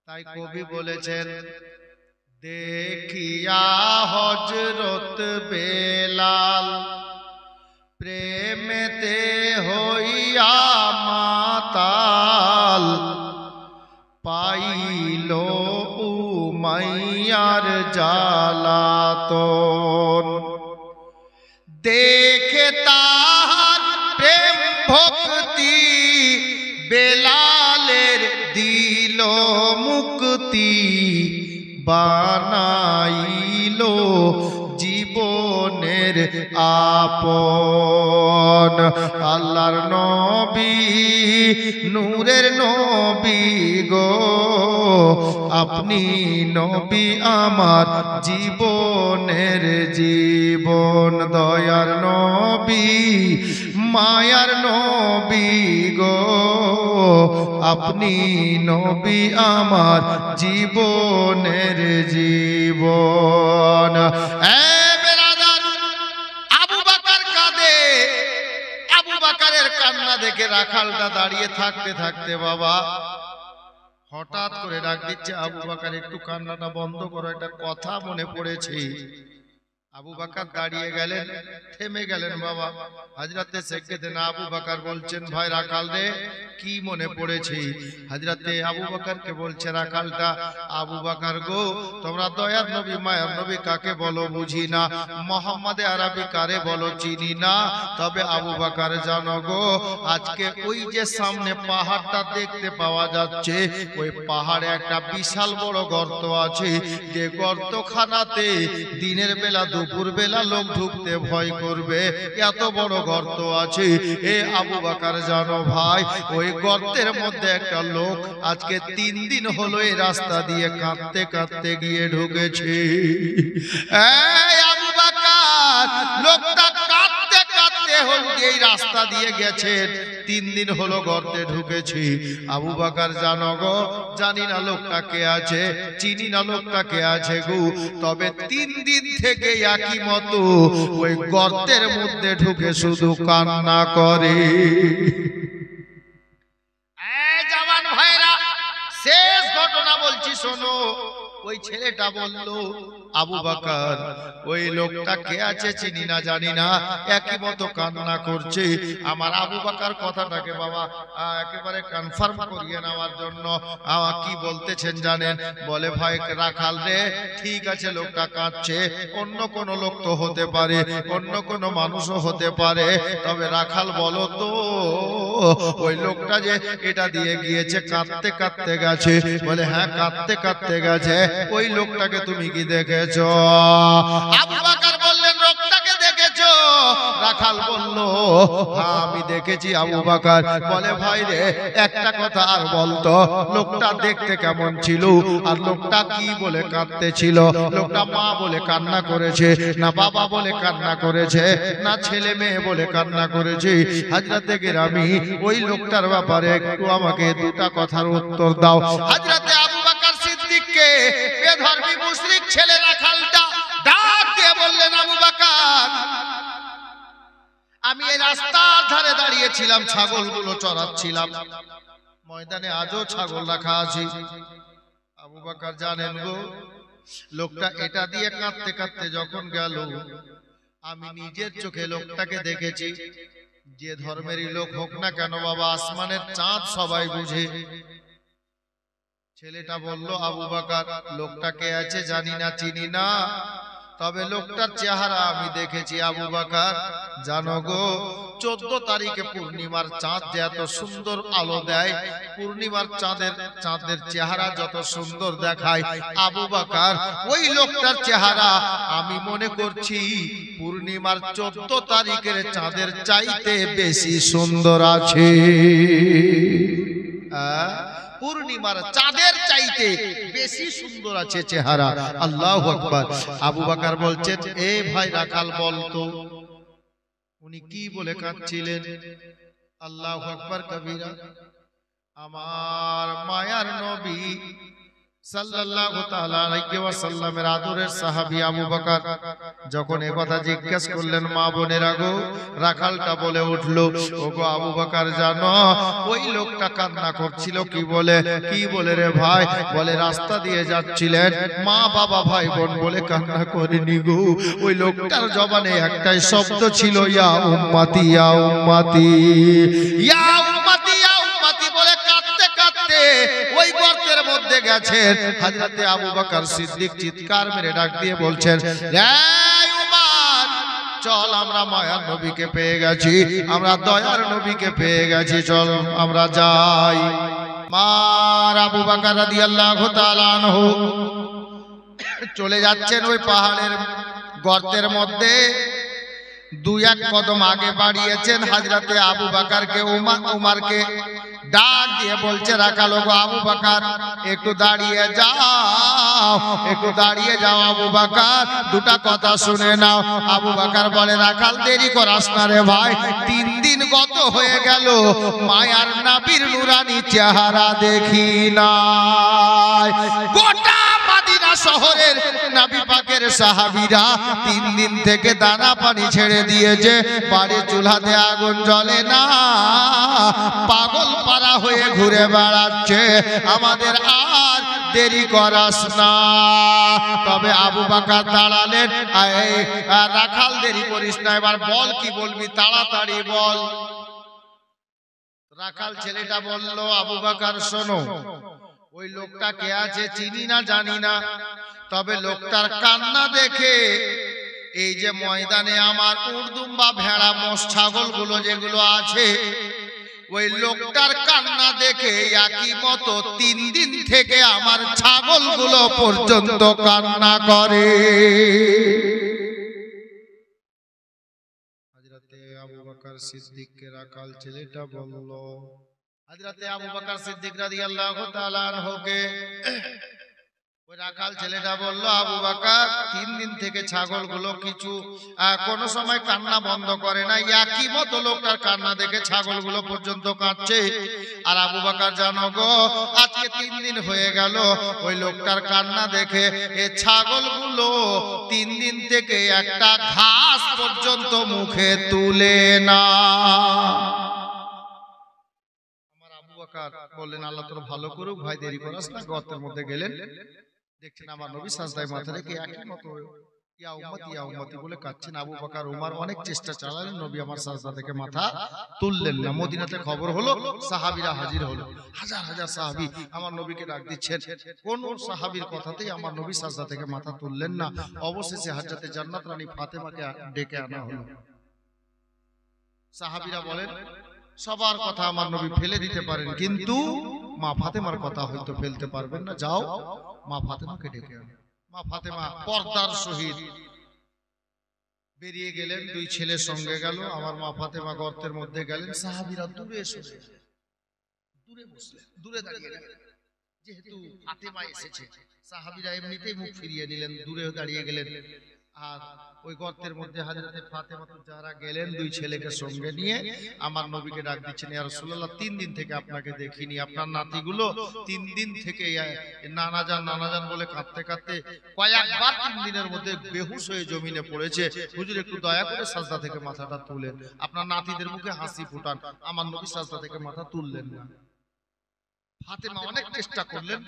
তাই কবি বলেছেন, দেখিয়া হযরত বেলাল প্রেমেতে হইয়া মাতাল, পাইল উমাইয়ার জ্বালাতন। দেখে তাহার প্রেম ভক্তি বেলালের দিল মুক্তি, বানাইল জীবনের আপন। আল্লাহর নবী নূরের নবী গো, আপনি নবী আমার জীবনের জীবন। দয়ার নবী মায়ার নবী গো, আপনি নবী আমার জীবনের জীবন। আবু বকর কাঁদে, আবু বকরের কান্না দেখে রাখালটা দাঁড়িয়ে থাকতে থাকতে বাবা হঠাৎ করে ডাক দিচ্ছে, আবু বকর একটু কান্নাটা বন্ধ করো, একটা কথা মনে পড়েছে। আবু বকর দাঁড়িয়ে গেলেন, থেমে গেলেন। বাবা হযরতে সাইয়েদনা আবু বকর বলছেন, ভাই রাখাল রে, কি মনে পড়েছে? হযরতে আবু বকরকে বলছে রাখালটা, আবু বকর গো, তোমরা দয়ার নবী মায়ার নবী কাকে বলো বুঝি না, মুহাম্মদে আরবি কারে বলো চিনি না। তবে আবু বকর জানো গো, আজকে ওই যে সামনে পাহাড়টা দেখতে পাওয়া যাচ্ছে, ওই পাহাড়ে একটা বিশাল বড় গর্ত আছে, যে গর্তখানাতে দিনের বেলা দুপুর বেলা লোক ঢুকতে ভয় করবে, এত বড় গর্ত আছে। এ আবু বকর জানো ভাই, ওই গর্তের মধ্যে একটা লোক আজকে 3 দিন হলো এই রাস্তা দিয়ে কাঁদতে কাঁদতে গিয়ে ঢুকেছে। এই আবু বকর, লোকটা কাঁদতে কাঁদতে এই রাস্তা দিয়ে গেছে, 3 দিন হলো গর্তে ঢুকেছি। আবু বকর জানো গো, জানি না লোকটা কে আছে, চিনি না লোকটা কে আছে গো, তবে 3 দিন থেকে একই মতো ওই গর্তের মধ্যে ঢুকে শুধু কান্না করে। এই জওয়ান ভাইরা, শেষ ঘটনা বলছি শোনো। ওই ছেলেটা বলল, আবু বকর, ওই লোকটা কে আছে চিনি না জানি না, একই মতো কান্না করছে। আমার আবু বকর কথাটাকে বাবা একেবারে কনফার্ম করিয়ে নেওয়ার জন্য কি বলতেছেন জানেন? বলে, ভাই রাখাল রে, ঠিক আছে লোকটা কাঁদছে, অন্য কোন লোক তো হতে পারে, অন্য কোন মানুষও হতে পারে, তবে রাখাল বলো তো, ওই লোকটা যে এটা দিয়ে গিয়েছে কাঁদতে কাঁদতে গেছে। বলে, হ্যাঁ কাঁদতে কাঁদতে গেছে। ওই লোকটাকে তুমি কি দেখেছো? আবু বকর বললেন, লোকটাকে দেখেছো? রাখাল বলল, হ্যাঁ আমি দেখেছি আবু বকর। বলে, ভাই রে, একটা কথা আর বলতো, লোকটা দেখতে কেমন ছিল, আর লোকটা কি বলে কাঁদতে ছিল? লোকটা মা বলে কান্না করেছে, না বাবা বলে কান্না করেছে, না ছেলে মেয়ে বলে কান্না করেছে? হযরতে গিরামি, ওই লোকটার ব্যাপারে একটু আমাকে দুটা কথার উত্তর দাও। হযরতে আবু বকর সিদ্দিককে বেধর্মী মুশরিক ছেলে রাখালটা ডাক দিয়ে বললেন, আবু বকর, আমি এই রাস্তার ধারে দাঁড়িয়েছিলাম, ছাগলগুলো চড়াচ্ছিলাম, ময়দানে আজও ছাগল রাখা আছে। আবু বকর জানেন গো, লোকটা এটা দিয়ে কাঁদতে কাঁদতে যখন গেল, আমি নিজের চোখে লোকটাকে দেখেছি। যে ধর্মেরই লোক হোক না কেন বাবা, আসমানের চাঁদ সবাই বুঝে। ছেলেটা বলল, আবু বকর, লোকটা কে আছে জানি না, চিনি না, তবে লোকটার চেহারা আমি দেখেছি। আবু বকর জানো গো, 14 তারিখে পূর্ণিমার চাঁদ যে এত সুন্দর আলো দেয়, পূর্ণিমার চাঁদের চেহারা যত সুন্দর দেখায়, আবু বকর ওই লোকটার চেহারা আমি মনে করছি পূর্ণিমার 14 তারিখের চাঁদের চাইতে বেশি সুন্দর আছে। পূর্ণিমার চাঁদের চাইতে বেশি সুন্দর আছে চেহারা। আল্লাহু আকবার। আবু বকর বলছেন, এ ভাই রাখাল বলতো, উনি কি বলে কাঁদছিলেন? আল্লাহু আকবার কবীরা। আমার মায়ার নবী সাল্লাল্লাহু তাআলা আলাইহি ওয়াসাল্লামের আদরের সাহাবী আবু বকর যখন এই কথা জিজ্ঞেস করলেন, মা বোনেরা গো, রাখালটা বলে উঠলো, ওগো আবু বকর জানো, ওই লোকটা কান্না করছিল কি বলে রে ভাই? বলে, রাস্তা দিয়ে যাচ্ছিলেন, মা বাবা ভাই বোন বলে কান্না করেনি গো, ওই লোকটার জবানে একটাই শব্দ ছিল, ইয়া উম্মতি ইয়া উম্মতি, ইয়া উম্মতি ইয়া উম্মতি বলে কাঁদতে কাঁদতে ওই গর্তের মধ্যে গেছেন। হযরতে আবু বকর সিদ্দিক চিৎকার মেরে ডাক দিয়ে বলছেন, এই উমর, চল আমরা মায়ার নবীকে পেয়ে গেছি, আমরা দয়ার নবীকে পেয়ে গেছি, চল আমরা যাই। মার আবু বকর রাদিয়াল্লাহু তাআলা আনহু চলে যাচ্ছেন ওই পাহাড়ের গর্তের মধ্যে। 2-1 কদম আগে বাড়িয়েছেন। হযরতে আবু বকরকে উমরকে ডাক দিয়ে বলছে, রাখাল, গো আবু বকর, একটু দাঁড়িয়ে যাও, একটু দাঁড়িয়ে যাও আবু বকর, দুটা কথা শুনে নাও। আবু বকর বলে, রাখাল দেরি করাস না রে ভাই, 3 দিন গত হয়ে গেল, মায়ার নবীর নূরানী চেহারা দেখি নাই। গোটা মদিনা শহরের নবী পাকের সাহাবীরা 3 দিন থেকে দানা পানি ছেড়ে দিয়েছে, বাড়ির চুলাতে আগুন জ্বলে না, পাগল পারা হয়ে ঘুরে বেড়াচ্ছে। আমাদের আর দেরি করাস না। তবে আবু বকর দাঁড়ালেন, রাখাল দেরি করিস না, এবার বল কি বলবি, তাড়াতাড়ি বল। রাখাল ছেলেটা বলল, আবু বকর শোনো, ওই লোকটা কে আছে চিনি না জানি না, তবে লোকটার কান্না দেখে এই যে ময়দানে আমার উর্দুম বা ভেড়া মোষ ছাগল গুলো যেগুলো আছে, ওই লোকটার কান্না দেখে একই মতো 3 দিন থেকে আমার ছাগল গুলো পর্যন্ত কান্না করে। হযরতে আবু বকর সিদ্দিককে রাখাল ছেলেটা বলল, হযরতে আবু বকর সিদ্দিক রাদিয়াল্লাহু তাআলা আনহুকে ওই রাখাল ছেলেটা বলল, আবু বকর 3 দিন থেকে ছাগলগুলো কিছু কোন সময় কান্না বন্ধ করে না, একই মতো লোকটার কান্না দেখে ছাগলগুলো পর্যন্ত কাঁদছে। আর আবু বকর জানো গো, আজকে 3 দিন হয়ে গেল ওই লোকটার কান্না দেখে এই ছাগলগুলো 3 দিন থেকে একটা ঘাস পর্যন্ত মুখে তুলে না। আমার আবু বকর বললেন, আল্লাহ তোর ভালো করুক ভাই, দেরি করাস না। গর্তের মধ্যে গেলেন, দেখছেন আমার নবী সাজদায় মাথা রেখে একই মতো ইয়া উম্মতি ইয়া উম্মতি বলে কাঁদছেন। আবু বকর ওমর অনেক চেষ্টা চালালেন, নবী আমার সাজদা থেকে মাথা তুললেন না। মদিনাতে খবর হলো, সাহাবীরা হাজির হলো, হাজার হাজার সাহাবী আমার নবীকে ডাক দিচ্ছেন, কোন সাহাবীর কথাতেই আমার নবী সাজদা থেকে মাথা তুললেন না। অবশেষে হযরতে জান্নাত রানী ফাতেমাকে ডেকে আনা হলো। সাহাবীরা বলেন, সবার কথা আমার নবী ফেলে দিতে পারেন, কিন্তু মা ফাতেমার কথা হয়তো ফেলতে পারবেন না, যাও মা ফাতেমাকে ডেকে আনো। মা ফাতেমা পর্দার সহিত বেরিয়ে গেলেন, 2 ছেলের সঙ্গে গেল। আমার মা ফাতেমা গর্তের মধ্যে গেলেন, সাহাবীরা দূরে সরে দূরে বসলেন, দূরে দাঁড়িয়ে গেলেন। যেহেতু ফাতেমা এসেছে, সাহাবীরা এমনিতেই মুখ ফিরিয়ে নিলেন, দূরে দাঁড়িয়ে গেলেন। আর ওই গর্তের মধ্যে হযরতে ফাতেমা তো যারা গেলেন 2 ছেলেকে সঙ্গে নিয়ে আমার নবীকে ডাক দিচ্ছেন, ইয়া রাসূলুল্লাহ 3 দিন থেকে আপনাকে দেখিনি, আপনার নাতিগুলো 3 দিন থেকে নানাজান নানাজান বলে কাঁদতে কাঁদতে কয়েকবার 3 দিনের মধ্যে বেহুশ হয়ে জমিনে পড়েছে, হুজুর একটু দয়া করে সাজদা থেকে মাথাটা তুলেন, আপনার নাতিদের মুখে হাসি ফোটান। আমার নবী সাজদা থেকে মাথা তুললেন না। ফাতেমা অনেক চেষ্টা করলেন,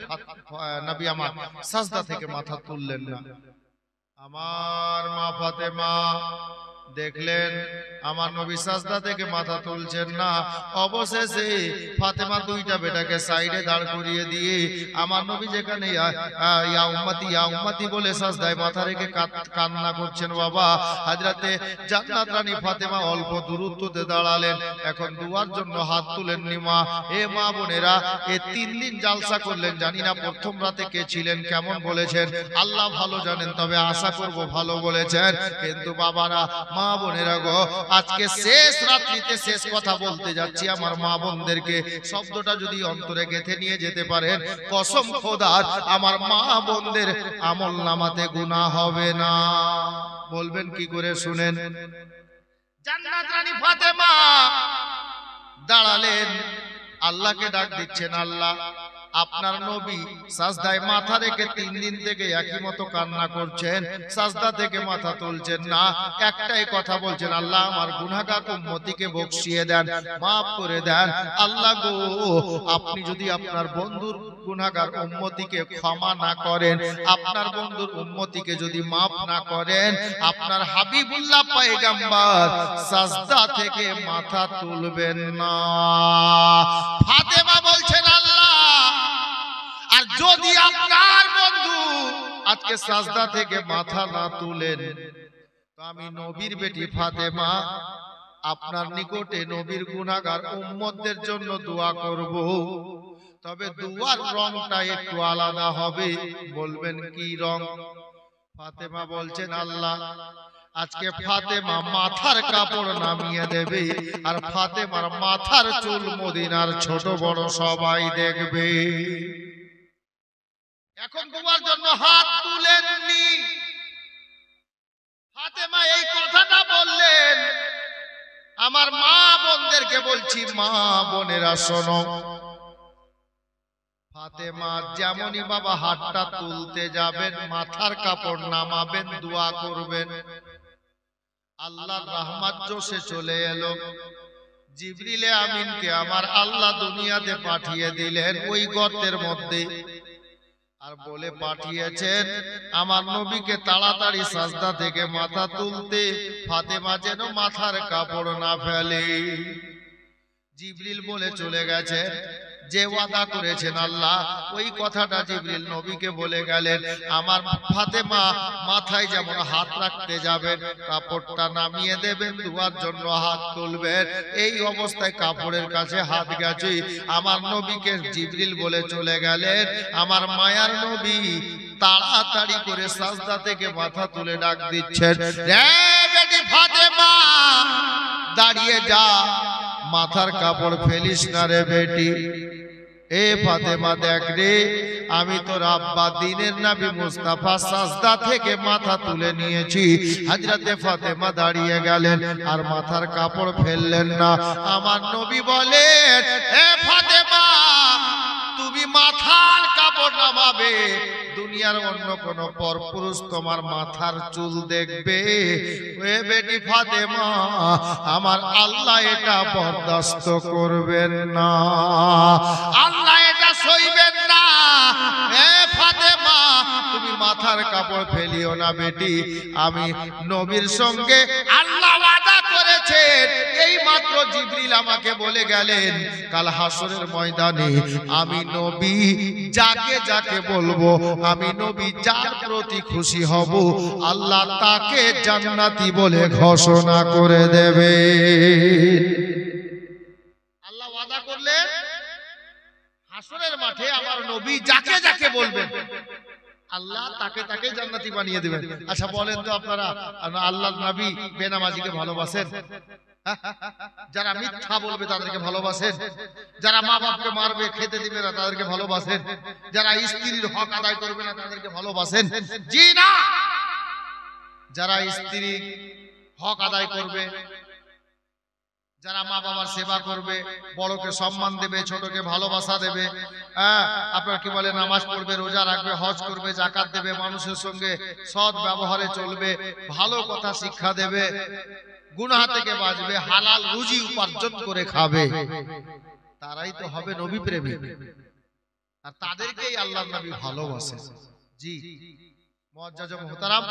নবী আমার সাজদা থেকে মাথা তুললেন না। আমার মা ফাতেমা দেখলেন আমার নবী সাজদা থেকে মাথা তুলছেন না। অবশেষে ফাতেমা 2টা বেটাকে সাইডে দাঁড় করিয়ে দিয়ে আমার নবী যেখানে ইয়া উম্মতি বলে সাজদায় মাথা রেখে কান্না করছেন, বাবা হযরতে জান্নাত রানী ফাতেমা অল্প দূরত্বতে দাঁড়ালেন, এখন দুয়ার জন্য হাত তুলেননি। মা, এ মা বোনেরা, এ 3 দিন জালসা করলেন, জানি না প্রথম রাতে কে ছিলেন, কেমন বলেছেন আল্লাহ ভালো জানেন, তবে আশা করব ভালো বলেছেন। কিন্তু বাবারা, মা বোনেরা গো, আজকে শেষ রাত্রিতে শেষ কথা বলতে যাচ্ছি আমার মা বোনদেরকে, শব্দটা যদি অন্তরে গেঁথে নিয়ে যেতে পারেন, কসম খোদার আমার মা বোনদের আমল নামাতে গুনাহ হবে না। বলবেন কি করে, শুনেন। জান্নাত রানী ফাতেমা দাঁড়ালেন, আল্লাহকে ডাক দিচ্ছেন, আল্লাহ আপনার নবী সাজদায় মাথা রেখে 3 দিন থেকে একই মতো কান্না করছেন, সাজদা থেকে মাথা তুলছেন না, একটাই কথা বলছেন, আল্লাহ আমার গুনাহগার উম্মতিকে বখশিয়ে দেন, maaf করে দেন। আল্লাহ গো, আপনি যদি আপনার বন্ধুর গুনাহগার উম্মতিকে ক্ষমা না করেন, আপনার বন্ধুর উম্মতিকে যদি maaf না করেন, আপনার হাবিবুল্লাহ পয়গম্বর সাজদা থেকে মাথা তুলবেন না। ফাতেমা বলছেন, আল্লাহ আর যদি আপনার বন্ধু আজকে সাজদা থেকে মাথা না তুলেন, তো আমি নবীর বেটি ফাতেমা আপনার নিকটে নবীর গুনাহগার উম্মতদের জন্য দোয়া করব, তবে দুয়ার রংটা একটু আলাদা হবে। বলবেন কি রং? ফাতেমা বলছেন, আল্লাহ আজকে ফাতেমা মাথার কাপড় নামিয়ে দেবে, আর ফাতেমার মাথার চুল মদিনার ছোট বড় সবাই দেখবে। এখন তোমার জন্য হাত তুলেননি, ফাতেমা এই কথাটা বললেন। আমার মা বোনদেরকে বলছি, মা বোনেরা শোনো, ফাতেমা যেমনই বাবা হাতটা তুলতে যাবেন, মাথার কাপড় নামাবেন, দোয়া করবেন, আল্লাহর রহমত জোশে চলে এলো। জিবরিলে আমিনকে আমার আল্লাহ দুনিয়াতে পাঠিয়ে দিলেন ওই গর্তের মধ্যে, আর বলে পাঠিয়েছেন আমার নবীকে তাড়াতাড়ি সাজদা থেকে মাথা তুলতে, ফাতেমা যেন মাথার কাপড় না ফেলে। জিবরিল বলে চলে গেছে, যে ওয়াদা করেছেন আল্লাহ ওই কথাটা জিবরিল নবীকে বলে গেলেন, আমার ফাতেমা মাথায় যেমন হাত রাখতে যাবেন, কাপড়টা নামিয়ে দেবেন, দুয়ার জন্য হাত তুলবেন, এই অবস্থায় কাপড়ের কাছে হাত গেছে, আমার নবীকে জিবরিল বলে চলে গেলেন, আমার মায়ার নবী তাড়াতাড়ি করে সাজদা থেকে মাথা তুলে ডাক দিচ্ছেন, রে বেটি ফাতেমা দাঁড়িয়ে যা, মাথার কাপড় ফেলিস না রে বেটি। এ ফাতেমা দেখ রে, আমি তোর আব্বা দিনের নবী মুস্তাফা সাজদা থেকে মাথা তুলে নিয়েছি। হযরতে ফাতেমা দাঁড়িয়ে গেলেন আর মাথার কাপড় ফেললেন না। আমার নবী বলেন, এ ফাতেমা তুমি মাথার কাপড় নামাবে, দুনিয়ার অন্য কোন পরপুরুষ তোমার মাথার চুল দেখবে? ওরে বেটি ফাতেমা, আমার আল্লাহ এটা বরদাস্ত করবেন না, আল্লাহ এটা সইবেন না। এ ফাতেমা তুমি মাথার কাপড় ফেলিও না বেটি, আমি নবীর সঙ্গে আল্লাহ ওয়াদা করেছেন। এই মাত্র জিবরিল আমাকে বলে গেলেন, কাল হাসরের ময়দানে আমি নবী যাকে যাকে বলবো, আমি নবী যার প্রতি খুশি হব, আল্লাহ তাকে জান্নাতি বলে ঘোষণা করে দেবে। আল্লাহ ওয়াদা করলেন হাসরের মাঠে আমার নবী যাকে যাকে বলবেন, আল্লাহ তাকে তাকে জান্নাতি বানিয়ে দিবেন। আচ্ছা বলেন তো আপনারা, আল্লাহর নবী বেনামাজিকে ভালোবাসেন? যারা মিথ্যা বলবে তাদেরকে ভালোবাসেন? যারা মা বাপকে মারবে, খেতে দিবে না, তাদেরকে ভালোবাসেন? যারা স্ত্রীর হক আদায় করবে না তাদেরকে ভালোবাসেন? জি না। যারা স্ত্রীর হক আদায় করবে, যারা মা বাবার সেবা করবে, বড়কে সম্মান দেবে, ছোটকে ভালোবাসা দেবে, আপনার কি বলে নামাজ পড়বে, রোজা রাখবে, হজ করবে, যাকাত দেবে, মানুষের সঙ্গে সৎ ব্যবহারে চলবে, ভালো কথা শিক্ষা দেবে, গুনাহ থেকে বাঁচবে, হালাল রুজি উপার্জন করে খাবে, তারাই তো হবে নবী প্রেমিক। আর তাদেরকেই আল্লাহর নবী ভালোবাসেন। জি মুআজ্জাজ মুহতারাম।